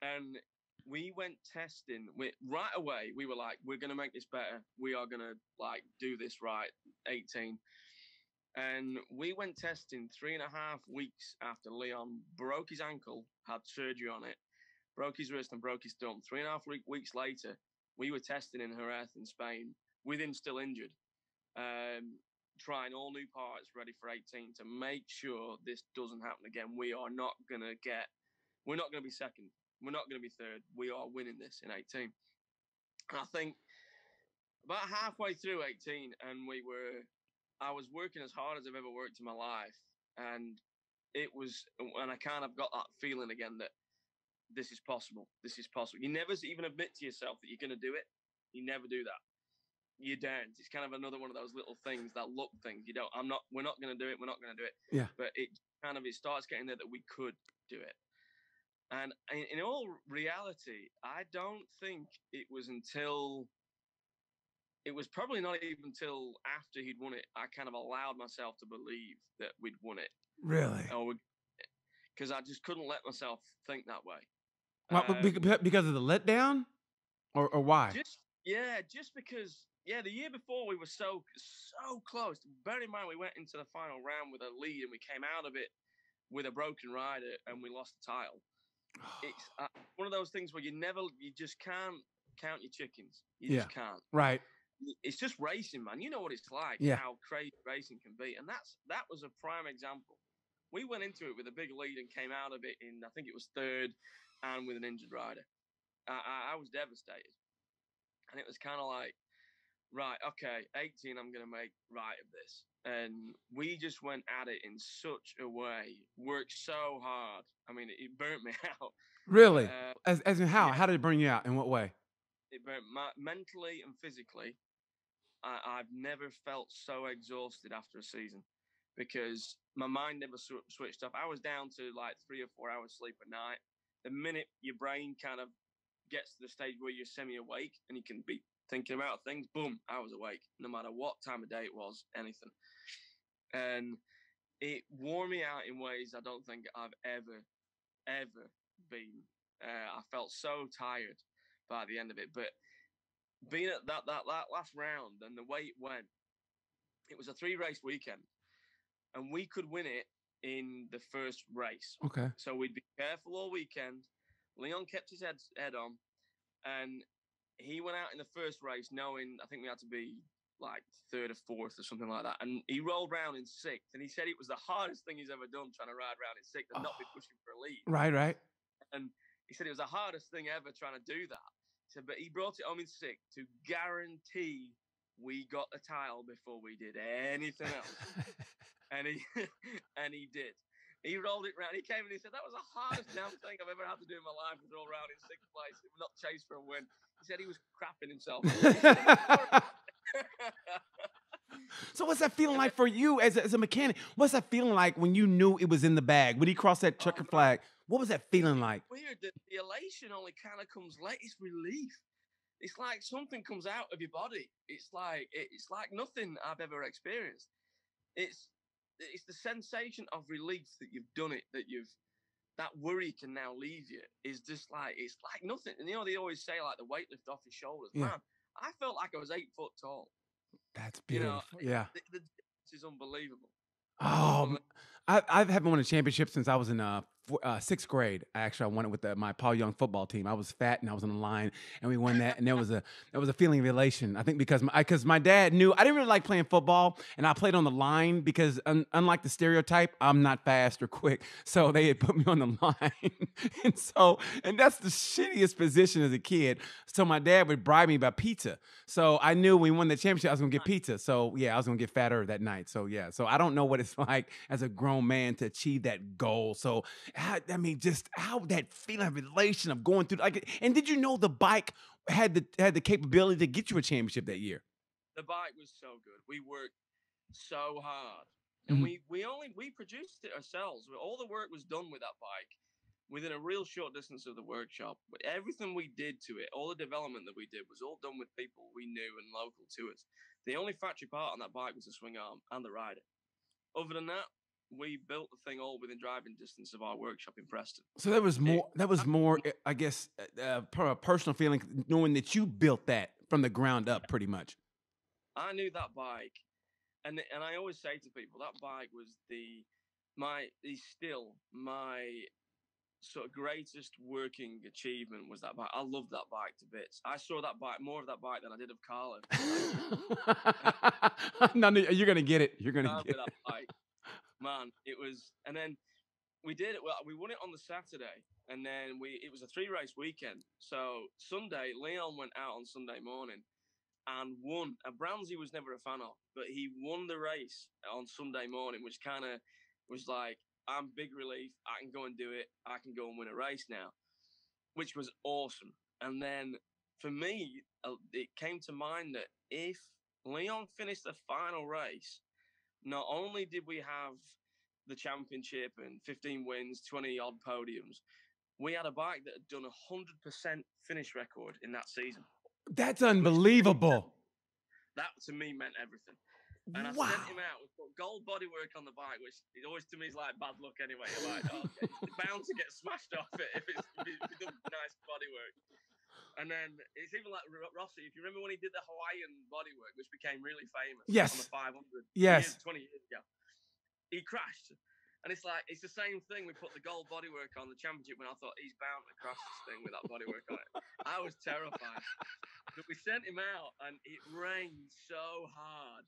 And we went testing. Right away, we were like, we're going to make this better. We are going to, do this right, 18. And we went testing 3.5 weeks after Leon broke his ankle, had surgery on it, broke his wrist and broke his thumb. 3.5 weeks later, we were testing in Jerez in Spain with him still injured, trying all new parts ready for 18 to make sure this doesn't happen again. We're not going to be second. We're not going to be third. We are winning this in 18. And I think about halfway through 18, and I was working as hard as I've ever worked in my life. And I kind of got that feeling again that this is possible. This is possible. You never even admit to yourself that you're going to do it. You never do that. You don't. It's kind of another one of those little things, that look things. We're not going to do it. We're not going to do it. Yeah. But it starts getting there that we could do it. And in all reality, I don't think it was probably not even until after he'd won it, I kind of allowed myself to believe that we'd won it. Really? Because I just couldn't let myself think that way. Because of the letdown? Or why? Just because, the year before we were so close. Bear in mind, we went into the final round with a lead and we came out of it with a broken rider and we lost the title. It's one of those things where you just can't count your chickens. You just can't. Right. It's just racing, man. You know what it's like, how crazy racing can be. And that was a prime example. We went into it with a big lead and came out of it in, I think it was third, and with an injured rider. I was devastated. And it was kind of like, right, okay, 18, I'm going to make right of this. And we just went at it in such a way, worked so hard. I mean, it burnt me out. Really? As in how? Yeah. How did it burn you out? In what way? It burnt mentally and physically. I've never felt so exhausted after a season because my mind never switched off. I was down to like 3 or 4 hours sleep a night. The minute your brain kind of gets to the stage where you're semi-awake and you can be thinking about things, boom, I was awake, no matter what time of day it was, anything. And it wore me out in ways I don't think I've ever been. I felt so tired by the end of it. But being at that last round and the way it went, it was a 3-race weekend. And we could win it in the first race. Okay. So we'd be careful all weekend. Leon kept his head on. And he went out in the first race knowing, I think we had to be like 3rd or 4th or something like that. And he rolled round in 6th. And he said it was the hardest thing he's ever done, trying to ride round in 6th and not be pushing for a lead. Right. And he said it was the hardest thing ever trying to do that. He said, but he brought it home in 6th to guarantee we got the title before we did anything else. And he did. He rolled it round. He came and he said, that was the hardest damn thing I've ever had to do in my life, was roll around in 6th place, not chase for a win. He said he was crapping himself. So what's that feeling like for you as a mechanic? What's that feeling like when you knew it was in the bag? When he crossed that checker flag, what was that feeling like? Weird. The elation only kind of comes late. It's relief. It's like something comes out of your body. It's like nothing I've ever experienced. It's the sensation of relief that you've done it, that worry can now leave you. Is just like, it's like nothing. And they always say like the weight lift off your shoulders. Yeah. Man, I felt like I was 8 foot tall. That's beautiful. Yeah, the difference is unbelievable. Oh, I haven't won a championship since I was in 6th grade. I won it with my Paul Young football team. I was fat and I was on the line, and we won that. And there was a feeling of elation. I think because my dad knew I didn't really like playing football, and I played on the line because unlike the stereotype, I'm not fast or quick. So they had put me on the line, and that's the shittiest position as a kid. So my dad would bribe me about pizza. So I knew when we won the championship, I was gonna get pizza. So yeah, I was gonna get fatter that night. So yeah, so I don't know what it's like as a grown man to achieve that goal. So just how that feeling of elation of going through, like, and did you know the bike had the capability to get you a championship that year? The bike was so good. We worked so hard, and we produced it ourselves. All the work was done with that bike within a real short distance of the workshop. Everything we did to it, all the development that we did, was all done with people we knew and local to us. The only factory part on that bike was the swing arm and the rider. Other than that, we built the thing all within driving distance of our workshop in Preston. So that was more, I guess, a personal feeling, knowing that you built that from the ground up, pretty much. I knew that bike, and I always say to people, that bike was still my sort of greatest working achievement, was that bike. I love that bike to bits. I saw more of that bike than I did of Carlo. No, you're gonna get it. You're gonna get that bike. Man, it was, and then we did it. Well, we won it on the Saturday, and then it was a 3-race weekend. So Sunday, Leon went out on Sunday morning and won. And Brownsy was never a fan of, but he won the race on Sunday morning, which kind of was like, I'm big relief. I can go and do it. I can go and win a race now, which was awesome. And then for me, it came to mind that if Leon finished the final race, not only did we have the championship and 15 wins, 20-odd podiums, we had a bike that had done 100% finish record in that season. That's unbelievable. That, to me, meant everything. And I sent him out. We put gold bodywork on the bike, which always to me is like bad luck anyway. You're like, it's bound to get smashed off it if it does nice bodywork. And then it's even like Rossi, if you remember when he did the Hawaiian bodywork, which became really famous on the 500 yes. 20 years ago, he crashed. And it's like, it's the same thing. We put the gold bodywork on the championship when I thought he's bound to crash this thing with that bodywork on it. I was terrified. But we sent him out and it rained so hard.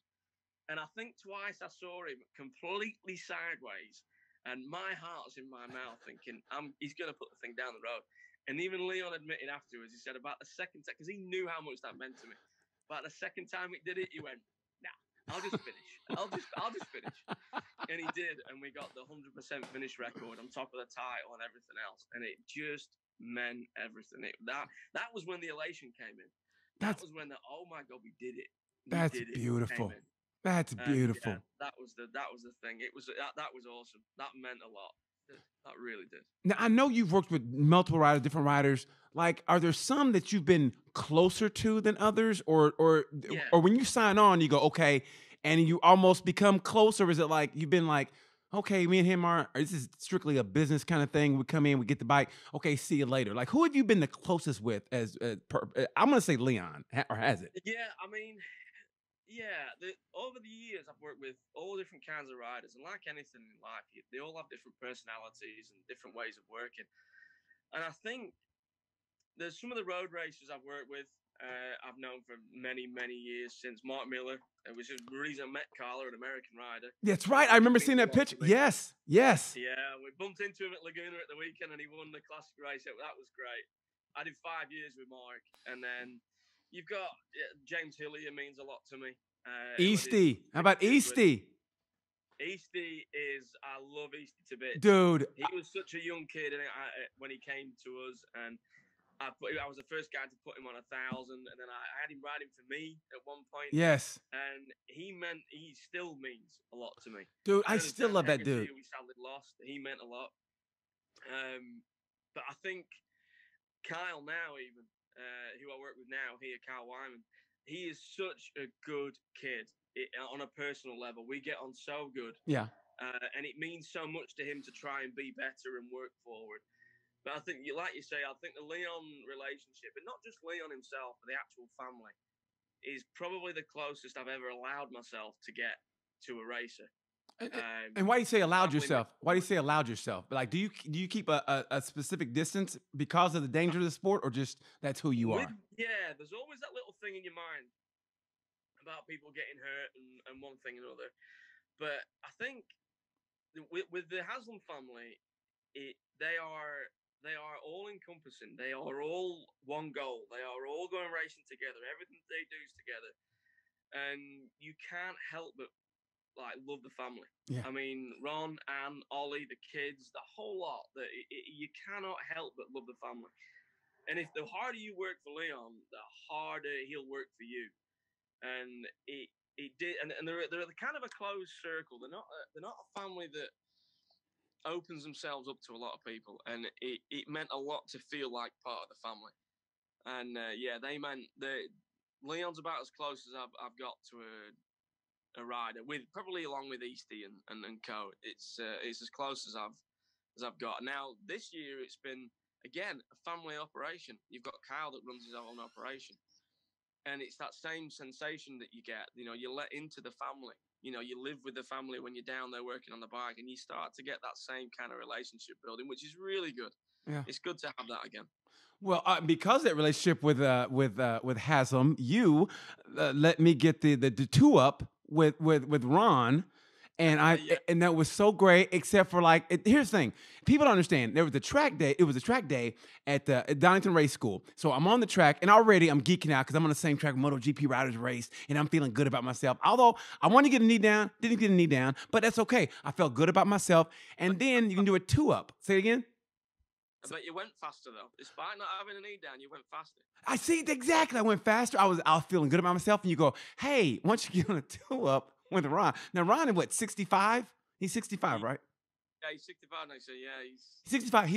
And I think twice I saw him completely sideways, and my heart's in my mouth thinking, he's going to put the thing down the road. And even Leon admitted afterwards, he said about the second time, because he knew how much that meant to me. About the second time he did it, he went, nah, I'll just finish. I'll just finish. And he did, and we got the 100% finish record on top of the title and everything else. And it just meant everything. That was when the elation came in. That was when oh my God, we did it. That's beautiful. That's beautiful. Yeah, that was the thing. That was awesome. That meant a lot. That really did. Now I know you've worked with multiple riders, different riders. Like, are there some that you've been closer to than others, or when you sign on, you go okay, and you almost become closer? Is it like you've been like, okay, me and him or this is strictly a business kind of thing? We come in, we get the bike. Okay, see you later. Like, who have you been the closest with? I'm gonna say Leon, or has it? Yeah, I mean. Yeah, over the years, I've worked with all different kinds of riders. And like anything in life, they all have different personalities and different ways of working. And I think there's some of the road racers I've worked with, I've known for many, many years, since Mark Miller, which is the reason I met Carla, an American rider. That's right. I remember seeing that picture. Yes. Yeah, we bumped into him at Laguna at the weekend, and he won the classic race. That was great. I did 5 years with Mark, and then You've got James Hillier means a lot to me. Easty. How about Easty? Easty I love Easty to bits. Dude. He was such a young kid when he came to us, and I was the first guy to put him on 1,000, and then I had him riding for me at one point. Yes. And he still means a lot to me. Dude, I still love that dude. We sadly lost. He meant a lot. But I think Kyle now, even, who I work with now here, Kyle Wyman, he is such a good kid on a personal level. We get on so good. Yeah. And it means so much to him to try and be better and work forward. But I think, like you say, I think the Leon relationship, and not just Leon himself, but the actual family, is probably the closest I've ever allowed myself to get to a racer. And why do you say allowed yourself? Why do you say allowed yourself? Like, do you keep a specific distance because of the danger of the sport, or just that's who you are? Yeah, there's always that little thing in your mind about people getting hurt and one thing and another. But I think with the Haslam family, they are all encompassing. They are all one goal. They are all going racing together. Everything they do is together, and you can't help but love the family. Yeah. I mean, Ron, Anne, Ollie, the kids, the whole lot. You cannot help but love the family. And if the harder you work for Leon, the harder he'll work for you. And it did. And they're kind of a closed circle. They're not a family that opens themselves up to a lot of people. And it meant a lot to feel like part of the family. And Leon's about as close as I've got to a rider, with probably along with Easty and co. It's as close as I've got. Now this year it's been again a family operation. You've got Kyle that runs his own operation, and it's that same sensation that you get. You know, you let into the family. You know, you live with the family when you're down there working on the bike, and you start to get that same kind of relationship building, which is really good. Yeah, it's good to have that again. Well, because of that relationship with Haslam, you let me get the 2-up with Ron, and and that was so great. Except for here's the thing: people don't understand. There was a track day. It was a track day at Donington Race School. So I'm on the track, and already I'm geeking out because I'm on the same track MotoGP riders race, and I'm feeling good about myself. Although I wanted to get a knee down, didn't get a knee down, but that's okay. I felt good about myself. And then you can do a 2-up. Say it again. But you went faster, though. Despite not having a knee down, you went faster. I see, exactly. I went faster. I was feeling good about myself. And you go, hey, once you get on a 2-up with Ron. Now, Ron is what, 65? He's 65, right? Yeah, he's 65 next year. Yeah, he's 65.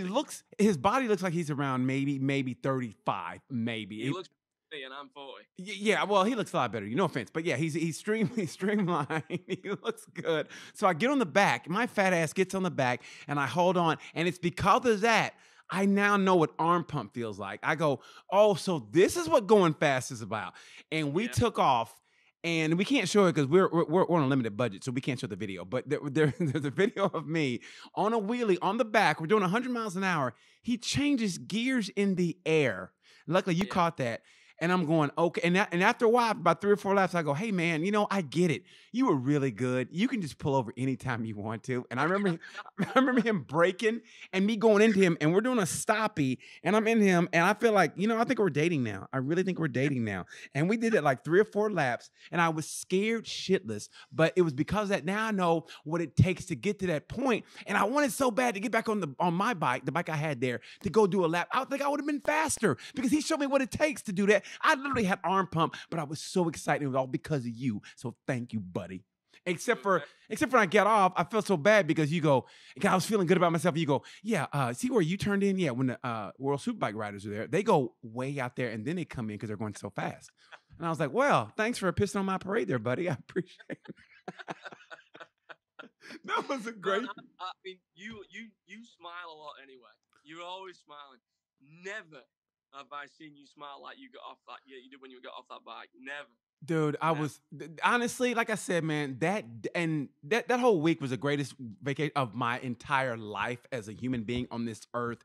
His body looks like he's around maybe 35, maybe. He looks 50 and I'm 40. Yeah, well, he looks a lot better. No offense. But yeah, he's streamlined. He looks good. So I get on the back. My fat ass gets on the back, and I hold on. And it's because of that, I now know what arm pump feels like. I go, oh, so this is what going fast is about. And we took off, and we can't show it because we're on a limited budget, so we can't show the video. But there's a video of me on a wheelie on the back. We're doing 100 miles an hour. He changes gears in the air. Luckily, you caught that. And I'm going, okay. And after a while, about 3 or 4 laps, I go, hey, man, I get it. You were really good. You can just pull over anytime you want to. And I remember him braking and me going into him, and we're doing a stoppie, and I'm in him, and I feel like, I think we're dating now. I really think we're dating now. And we did it like 3 or 4 laps, and I was scared shitless. But it was because of that. Now I know what it takes to get to that point. And I wanted so bad to get back on my bike, the bike I had there, to go do a lap. I think I would have been faster because he showed me what it takes to do that. I literally had arm pump, but I was so excited. It was all because of you. So thank you, buddy. Except for when I get off, I felt so bad because you go, I was feeling good about myself. And you go, yeah, see where you turned in? Yeah, when the World Superbike riders are there, they go way out there, and then they come in because they're going so fast. And I was like, well, thanks for pissing on my parade there, buddy. I appreciate it. That was a great. I mean, you smile a lot anyway. You're always smiling. Never have I seen you smile like you got off that? Yeah, you did when you got off that bike. Never. Dude, I was honestly, like I said, man, that whole week was the greatest vacation of my entire life as a human being on this earth.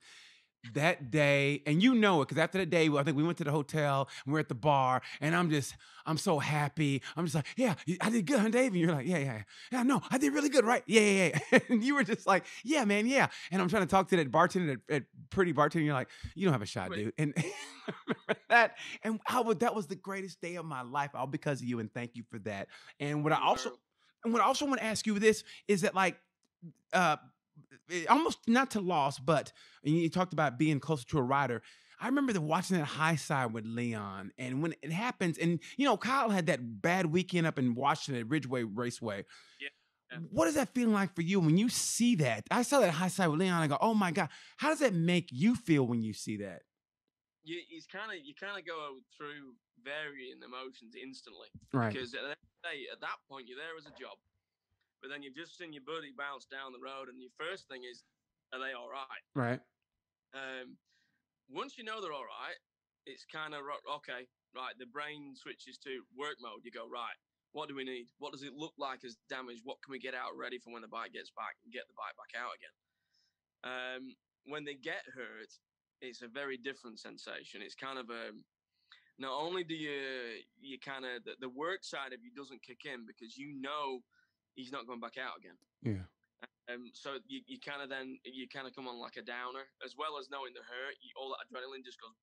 that day, and you know it, because after that day, I think we went to the hotel, and we're at the bar, and I'm so happy. I'm just like, yeah, I did good, huh, Dave? And you're like, yeah, no, I did really good, right? Yeah. And you were just like, yeah, man, yeah. And I'm trying to talk to that bartender, that pretty bartender, and you're like, you don't have a shot, dude. And that, and that was the greatest day of my life, all because of you, and thank you for that. And what I also want to ask you this is that, like, almost not to loss, but you talked about being closer to a rider. I remember watching that high side with Leon, and when it happens, and Kyle had that bad weekend up in Washington at Ridgeway Raceway. Yeah. What does that feel like for you when you see that? I saw that high side with Leon. I go, oh my God, how does that make you feel when you see that? You kind of go through varying emotions instantly, right? Because at that point you're there as a job. But then you've just seen your buddy bounce down the road, and your first thing is, are they all right? Right. Once you know they're all right, it's kind of, okay, right, the brain switches to work mode. You go, right, what do we need? What does it look like as damage? What can we get out ready for when the bike gets back and get the bike back out again? When they get hurt, it's a very different sensation. It's kind of not only do you kind of, the work side of you doesn't kick in because he's not going back out again. Yeah. So you kind of come on like a downer, as well as knowing the hurt. All that adrenaline just goes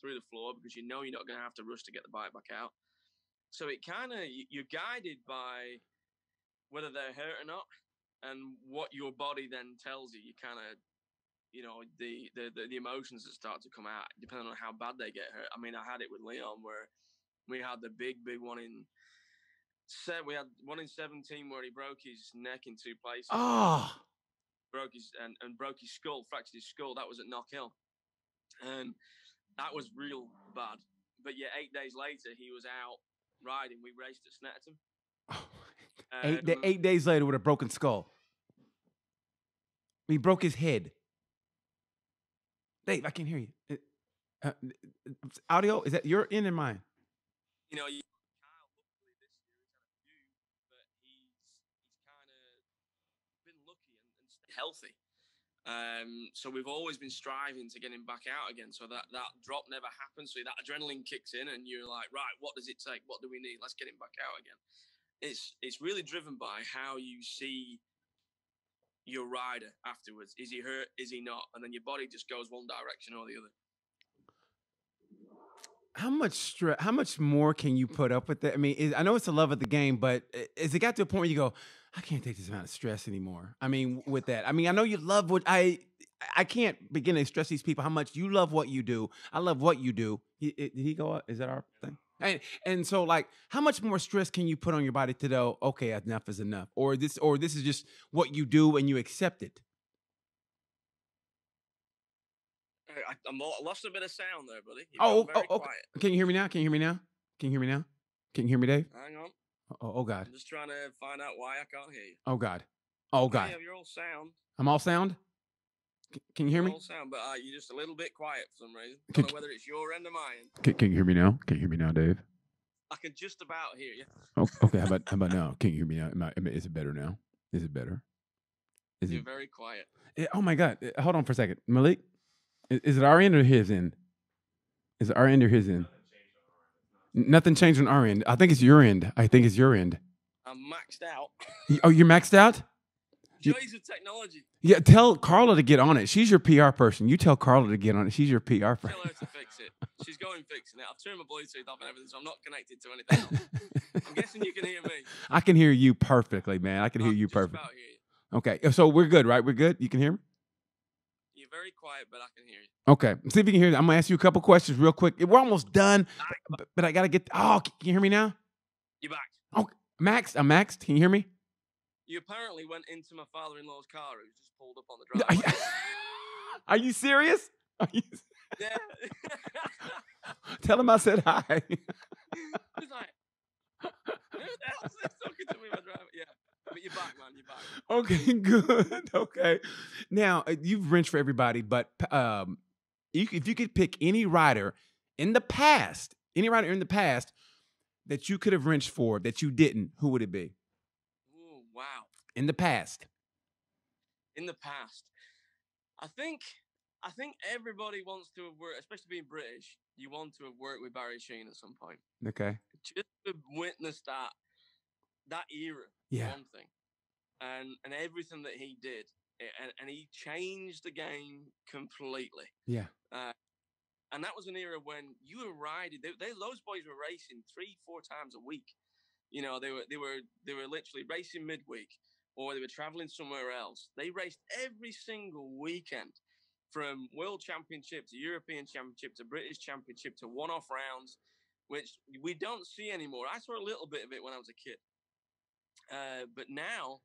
through the floor because you're not going to have to rush to get the bike back out. So it kind of, you're guided by whether they're hurt or not, and what your body then tells you. You kind of, the emotions that start to come out depending on how bad they get hurt. I mean, I had it with Leon where we had the big one in. We had one in 17 where he broke his neck in two places. Oh, broke his skull, fractured his skull. That was at Knock Hill, and that was real bad. But yeah, 8 days later, he was out riding. We raced at Snetterton. 8 days later with a broken skull. He broke his head. Dave, I can hear you. Audio, is that your end or mine? Healthy. So we've always been striving to get him back out again. So that drop never happens. So that adrenaline kicks in, and you're like, right, what does it take? What do we need? Let's get him back out again. It's really driven by how you see your rider afterwards. Is he hurt? Is he not? And then your body just goes one direction or the other. How much stress? How much more can you put up with that? I mean, I know it's the love of the game, but is it got to a point where you go, I can't take this amount of stress anymore? I mean, with that, I mean, I know you love what I can't begin to stress these people how much you love what you do. I love what you do. Did he go up? Is that our thing? And so, like, how much more stress can you put on your body to know, okay, enough is enough, or this is just what you do and you accept it? I lost a bit of sound there, buddy. Quiet. Can you hear me now? Can you hear me now? Can you hear me now? Can you hear me, Dave? Hang on. Oh God. I'm just trying to find out why I can't hear you. Oh God. Yeah, you're all sound. I'm all sound? Can you hear me? All sound, but you're just a little bit quiet for some reason. I don't know whether it's your end or my end. Can you hear me now? Can you hear me now, Dave? I can just about hear you. Oh, okay. How about now? Can you hear me now? Is it better now? Is it better? You're very quiet. Oh my God. Hold on for a second. Malik, is it our end or his end? Is it our end or his end? Nothing changed on our end. I think it's your end. I'm maxed out. Oh, you're maxed out? Joys of technology. Yeah, tell Carla to get on it. She's your PR person. You tell Carla to get on it. She's your PR person. Tell her to fix it. She's going fixing it. I've turned my Bluetooth off and everything, so I'm not connected to anything else. I'm guessing you can hear me. I can hear you perfectly, man. I can hear you perfectly. Okay, so we're good, right? We're good? You can hear me? You're very quiet, but I can hear you. Okay, see if you can hear me. I'm going to ask you a couple questions real quick. We're almost done, but I got to get... Oh, can you hear me now? You're back. Oh, maxed. I'm maxed. Can you hear me? You apparently went into my father-in-law's car who just pulled up on the driveway. Are you serious? Yeah. Tell him I said hi. He's like, who the hell's this talking to me in my driveway? Yeah. But you're back, man. You're back. Okay, good. Okay. Now, you've wrenched for everybody, but if you could pick any rider in the past that you could have wrenched for that you didn't, who would it be? Wow. In the past. I think I think everybody wants to have worked, especially being British. You want to have worked with Barry Sheene at some point. Okay. Just to witness that era, Yeah. one thing, and everything that he did, and he changed the game completely. Yeah. And that was an era when you were riding. Those boys were racing 3-4 times a week. You know, they were literally racing midweek, or they were traveling somewhere else. They raced every single weekend, from World Championship to European Championship to British Championship to one-off rounds, which we don't see anymore. I saw a little bit of it when I was a kid, but now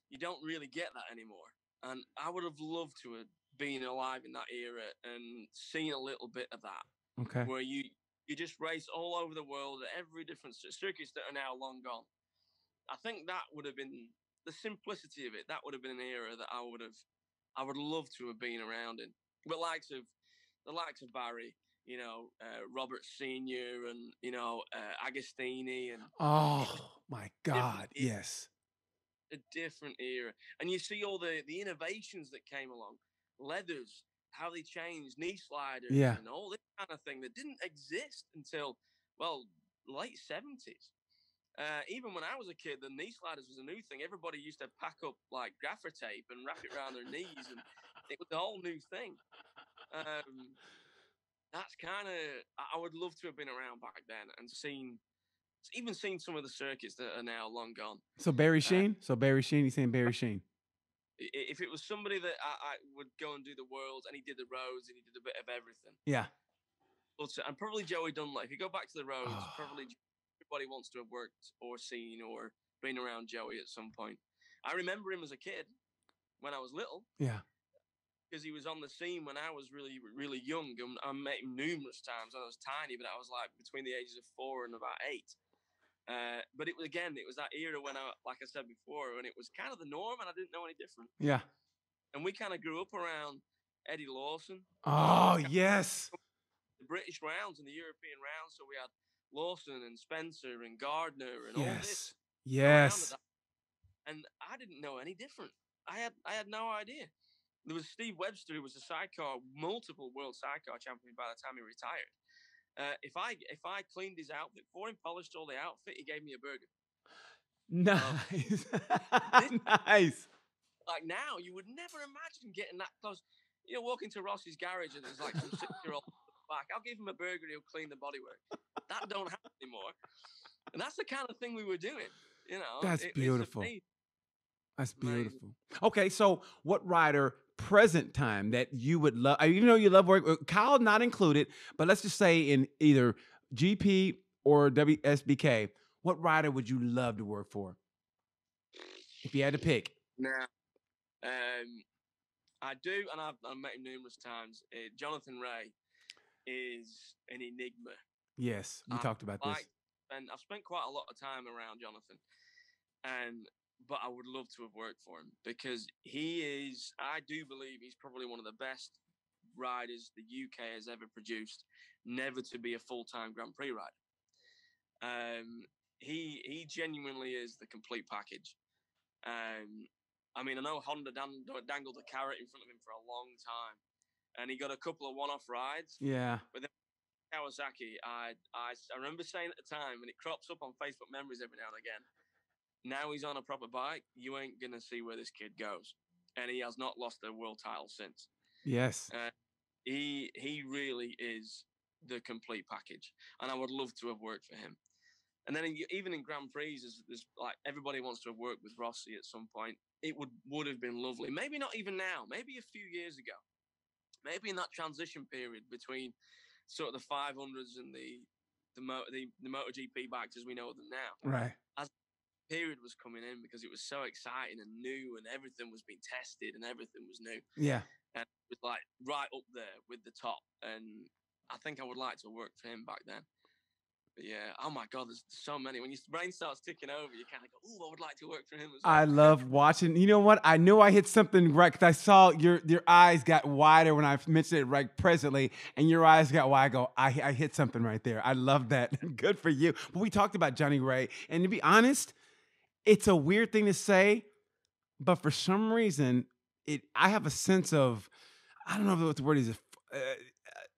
you don't really get that anymore. And I would have loved to have been alive in that era and seen a little bit of that. Okay. Where you just race all over the world at every different circuits that are now long gone. I think that would have been the simplicity of it. That would have been an era that I would love to have been around in. But the likes of Barry, you know, Robert Senior, and you know, Agostini, and oh my God, yes, a different era. And you see all the innovations that came along, leathers, how they changed, knee sliders, and all this kind of thing that didn't exist until, well, late 70s. Even when I was a kid, the knee sliders was a new thing. Everybody used to pack up like gaffer tape and wrap it around their knees, and it was a whole new thing. That's kind of, I would love to have been around back then and seen some of the circuits that are now long gone. So Barry Sheene? You saying Barry Sheene? If it was somebody that I would go and do the worlds, and he did the roads, and he did a bit of everything. Yeah. And probably Joey Dunlop. If you go back to the roads, probably everybody wants to have worked or seen or been around Joey at some point. I remember him as a kid when I was little. Yeah. Because he was on the scene when I was really, really young. And I met him numerous times when I was tiny, but I was like between the ages of 4 and about 8. But it was that era when like I said before, when it was kind of the norm and I didn't know any different. Yeah. And we kind of grew up around Eddie Lawson. Oh, yes. The British rounds and the European rounds. So we had Lawson and Spencer and Gardner and all this. Yes. And I didn't know any different. I had no idea. There was Steve Webster, who was multiple world sidecar champion by the time he retired. If I cleaned his outfit for him, polished all the outfit, he gave me a burger. Nice. Nice. Like now, you would never imagine getting that close. You know, walking to Ross's garage and there's like some 6-year-old back. I'll give him a burger, he'll clean the bodywork. That don't happen anymore. And that's the kind of thing we were doing. You know, that's beautiful. That's amazing. Beautiful. Okay, so what rider present time that you would love? Even though you love work, Kyle not included, but let's just say in either GP or WSBK, what rider would you love to work for if you had to pick? Now, I do, and I've met him numerous times. Jonathan Ray is an enigma. Yes, we talked about this. And I've spent quite a lot of time around Jonathan, but I would love to have worked for him because I do believe he's probably one of the best riders the UK has ever produced, never to be a full-time Grand Prix rider. He genuinely is the complete package. I mean, I know Honda dangled a carrot in front of him for a long time, and he got a couple of one-off rides. Yeah. But then Kawasaki, I remember saying at the time, and it crops up on Facebook memories every now and again, now he's on a proper bike, you ain't going to see where this kid goes. And he has not lost a world title since. Yes. He really is the complete package. And I would love to have worked for him. And then even in Grand Prix, there's like everybody wants to have worked with Rossi at some point. It would have been lovely. Maybe not even now. Maybe a few years ago. Maybe in that transition period between sort of the 500s and the MotoGP bikes as we know them now. Right. As the period was coming in because it was so exciting and new and everything was being tested and everything was new. Yeah. And it was like right up there with the top. And I think I would like to work for him back then. But yeah, oh my God, there's so many. When your brain starts ticking over, you kind of go, "Ooh, I would like to work for him as well." I love watching. You know what? I knew I hit something right because I saw your eyes got wider when I mentioned it right presently, and your eyes got wide. I go, I hit something right there. I love that. Good for you. But we talked about Johnny Ray, and to be honest, it's a weird thing to say, but for some reason, I have a sense of. I don't know what the word is,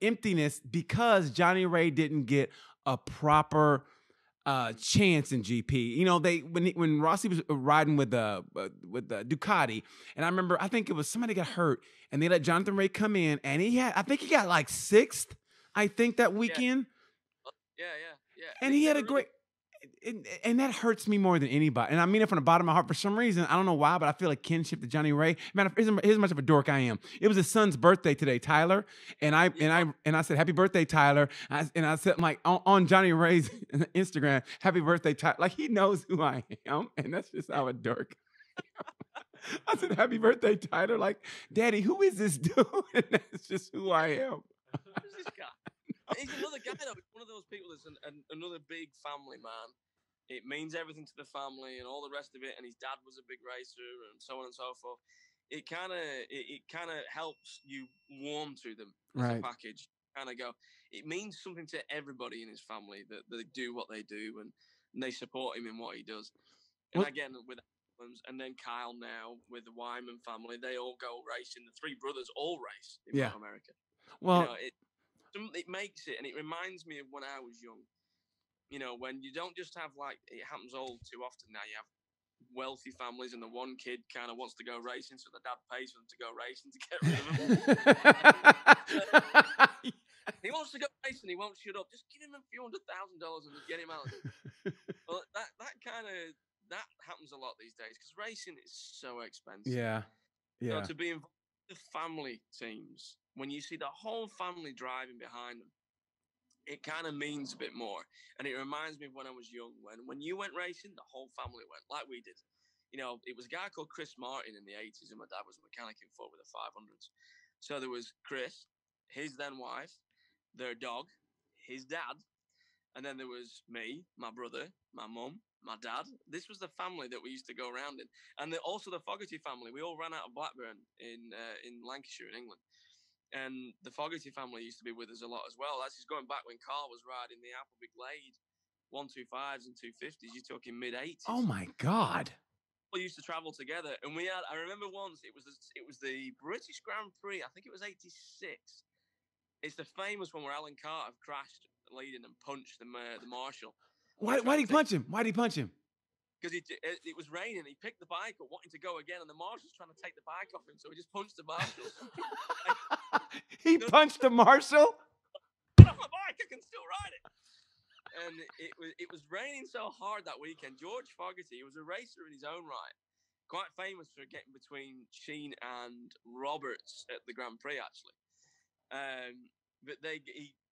emptiness, because Johnny Ray didn't get a proper chance in GP. You know, when Rossi was riding with the Ducati, and I remember, I think it was somebody got hurt, and they let Jonathan Ray come in, and I think he got like 6th, I think, that weekend. Yeah. And he had a great. And that hurts me more than anybody. And I mean it from the bottom of my heart. For some reason, I don't know why, but I feel a kinship to Johnny Ray. Man, here's how much of a dork I am. It was his son's birthday today, Tyler, and I said, "Happy birthday, Tyler." And I said, like, on Johnny Ray's Instagram, "Happy birthday, Tyler." Like, he knows who I am, and that's just how a dork. I said, "Happy birthday, Tyler." Like, "Daddy, who is this dude?" And that's just who I am. Who's this guy? He's another guy, though. One of those people that's another big family man. It means everything to the family and all the rest of it. And his dad was a big racer and so on and so forth. It kind of helps you warm to them as a package. Kind of go. It means something to everybody in his family that they do what they do and they support him in what he does. And again, with and then Kyle now with the Wyman family, they all go racing. The 3 brothers all race in America. Well, it makes it, and it reminds me of when I was young. You know, when you don't just have, like, it happens all too often now. You have wealthy families, and the one kid kind of wants to go racing, so the dad pays for them to go racing to get rid of them. He wants to go racing, he won't shut up. Just give him a few $100,000 and just get him out. Well, that happens a lot these days because racing is so expensive. Yeah. So to be involved with the family teams, when you see the whole family driving behind them, it kind of means a bit more. And it reminds me of when I was young, when you went racing, the whole family went, like we did. You know, it was a guy called Chris Martin in the 80s, and my dad was a mechanic in Ford with the 500s. So there was Chris, his then wife, their dog, his dad, and then there was me, my brother, my mum, my dad. This was the family that we used to go around in. And also the Fogarty family. We all ran out of Blackburn in Lancashire, in England. And the Fogarty family used to be with us a lot as well. That's just going back when Carl was riding the Appleby Glade 125s and 250s. You're talking mid-80s. Oh, my God. We used to travel together. And I remember once, it was the British Grand Prix. I think it was 86. It's the famous one where Alan Carter crashed leading and punched the marshal. Why did he punch him? Why did he punch him? Because it was raining. He picked the bike up, wanting to go again, and the marshal's trying to take the bike off him, so he just punched the marshal. He punched the marshal? Get off my bike, I can still ride it. And it was raining so hard that weekend. George Fogarty, he was a racer in his own right, quite famous for getting between Sheen and Roberts at the Grand Prix, actually. But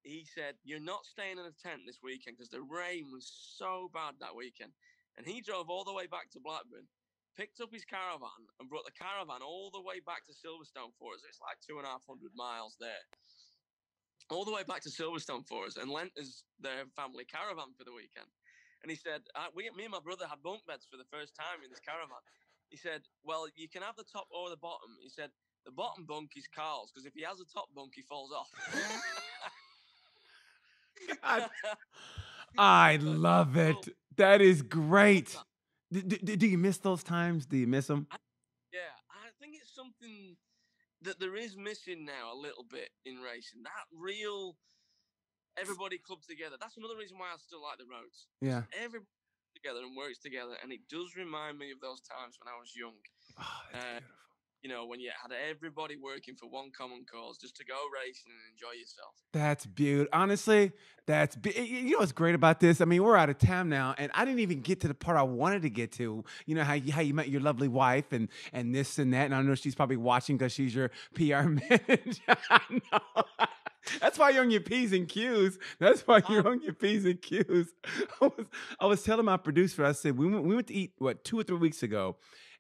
he said, "You're not staying in a tent this weekend," because the rain was so bad that weekend. And he drove all the way back to Blackburn, picked up his caravan, and brought the caravan all the way back to Silverstone for us. It's like 250 miles there. All the way back to Silverstone for us, and lent us their family caravan for the weekend. And he said, me and my brother had bunk beds for the first time in this caravan. He said, "Well, you can have the top or the bottom." He said, "The bottom bunk is Carl's, because if he has a top bunk, he falls off." I love it. That is great. Do you miss those times? Do you miss them? Yeah, I think it's something that there is missing now a little bit in racing. That real everybody clubbed together. That's another reason why I still like the roads. Yeah. Everybody together and works together, and it does remind me of those times when I was young. Oh, that's beautiful. You know, when you had everybody working for one common cause, just to go racing and enjoy yourself. That's beautiful. Honestly, you know what's great about this? I mean, we're out of time now, and I didn't even get to the part I wanted to get to. You know, how you met your lovely wife and this and that, and I know she's probably watching because she's your PR manager. I know. That's why you're on your P's and Q's. That's why you're on your P's and Q's. I was telling my producer, I said, we went to eat, 2 or 3 weeks ago,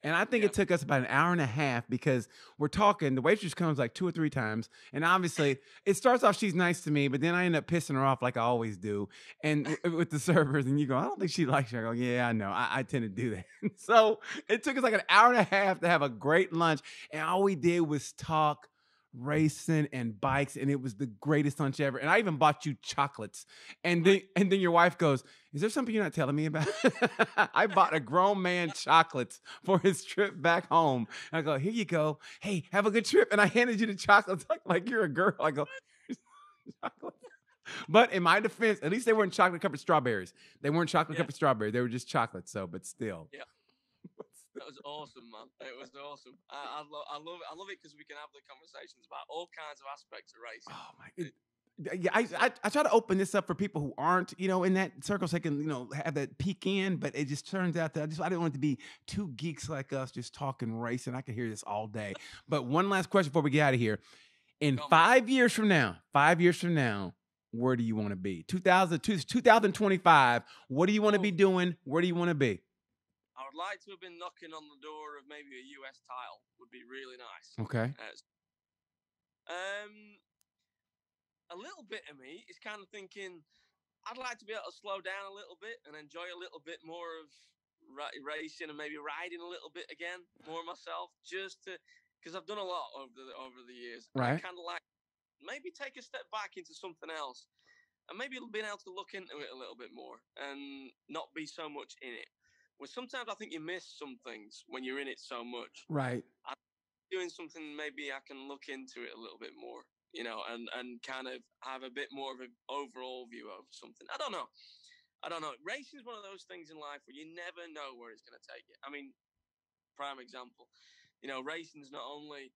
and I think it took us about an hour and a half because we're talking. The waitress comes like 2 or 3 times. And obviously, it starts off, she's nice to me, but then I end up pissing her off like I always do. And with the servers, and you go, "I don't think she likes you." I go, "Yeah, I know. I tend to do that." So it took us like an hour and a half to have a great lunch. And all we did was talk racing and bikes, and it was the greatest lunch ever. And I even bought you chocolates. And then your wife goes, "Is there something you're not telling me about?" I bought a grown man chocolates for his trip back home. And I go, "Here you go. Hey, have a good trip." And I handed you the chocolates like you're a girl. I go, "Chocolate." But in my defense, at least they weren't chocolate covered strawberries. They weren't chocolate covered strawberries. They were just chocolate. So, but still. Yeah. That was awesome, man. It was awesome. I love it. I love it because we can have the conversations about all kinds of aspects of racing. Oh my! Yeah, I try to open this up for people who aren't, in that circle, so they can, have that peek in. But it just turns out that I didn't want it to be two geeks like us just talking racing. I could hear this all day. But one last question before we get out of here. In 5 years from now, where do you want to be? 2025. What do you want to be doing? Where do you want to be? I would like to have been knocking on the door of maybe a US title. Would be really nice. Okay. A little bit of me is kind of thinking I'd like to be able to slow down a little bit and enjoy a little bit more of racing and maybe riding a little bit again, more myself, just to because I've done a lot over the years. Right. I kind of like maybe take a step back into something else and maybe being able to look into it a little bit more and not be so much in it. Well, sometimes I think you miss some things when you're in it so much. Right. I'm doing something maybe I can look into it a little bit more, and kind of have a bit more of an overall view of something. I don't know. Racing is one of those things in life where you never know where it's going to take you. I mean, prime example, racing's not only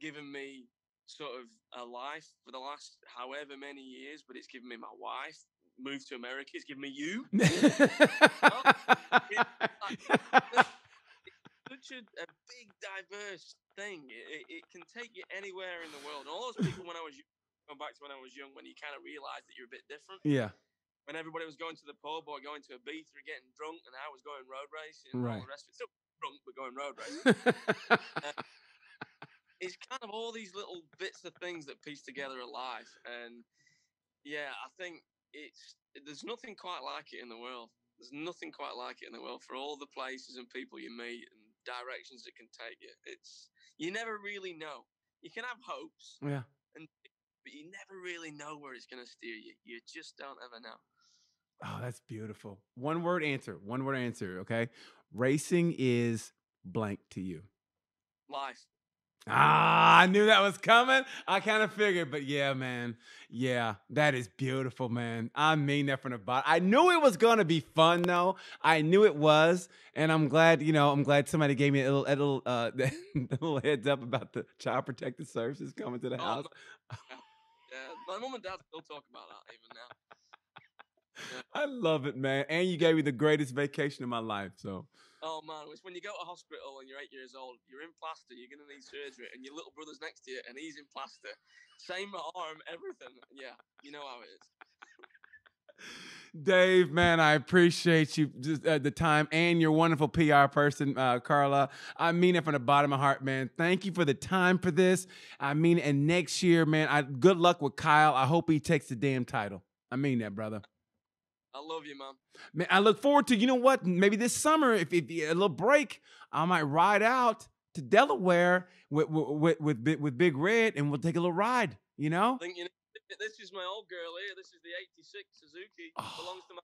given me sort of a life for the last however many years, but it's given me my wife, moved to America, it's given me you. It's such a big, diverse thing. It can take you anywhere in the world. And all those people going back to when I was young, when you kind of realize that you're a bit different. Yeah. When everybody was going to the pub or going to Ibiza or getting drunk, and I was going road racing and all the rest of it. Still drunk, but going road racing. It's kind of all these little bits of things that piece together a life. And yeah, I think there's nothing quite like it in the world. There's nothing quite like it in the world for all the places and people you meet and directions it can take you. You never really know. You can have hopes, but you never really know where it's going to steer you. You just don't ever know. Oh, that's beautiful. One word answer. Okay. Racing is blank to you. Life. I knew that was coming. I kind of figured, but yeah, man. Yeah, that is beautiful, man. I mean that from the bottom. I knew it was going to be fun, though. I knew it was, and I'm glad, somebody gave me a little heads up about the Child Protective Services coming to the house. Yeah, my mom and dad still talk about that even now. Yeah. I love it, man. And you gave me the greatest vacation of my life, so. Oh, man, it's when you go to hospital and you're 8 years old, you're in plaster, you're going to need surgery, and your little brother's next to you, and he's in plaster. Same arm, everything. Yeah, you know how it is. Dave, man, I appreciate you, the time, and your wonderful PR person, Carla. I mean it from the bottom of my heart, man. Thank you for the time for this. I mean it, and next year, man, good luck with Kyle. I hope he takes the damn title. I mean that, brother. I love you, man. Man, I look forward to, maybe this summer, if a little break, I might ride out to Delaware with Big Red, and we'll take a little ride, I think, this is my old girl here. This is the 86 Suzuki. Belongs to my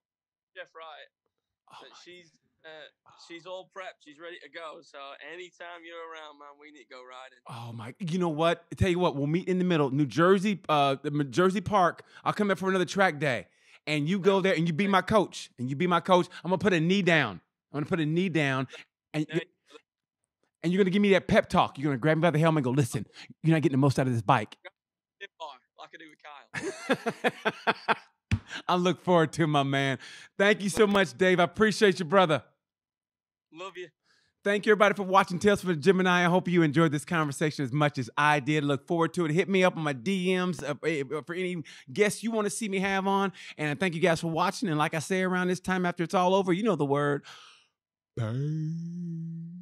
Jeff Wright. But she's all prepped. She's ready to go. So anytime you're around, man, we need to go riding. Oh, my. You know what? I tell you what, we'll meet in the middle. New Jersey Park. I'll come back for another track day. And you go there and you be my coach. I'm going to put a knee down. And you're going to give me that pep talk. You're going to grab me by the helmet and go, listen, you're not getting the most out of this bike. Like I do with Kyle. I look forward to it, my man. Thank you so much, Dave. I appreciate you, brother. Love you. Thank you, everybody, for watching Tales from the Gemini. I hope you enjoyed this conversation as much as I did. Look forward to it. Hit me up on my DMs for any guests you want to see me have on. And thank you guys for watching. And like I say around this time after it's all over, you know the word. Bye.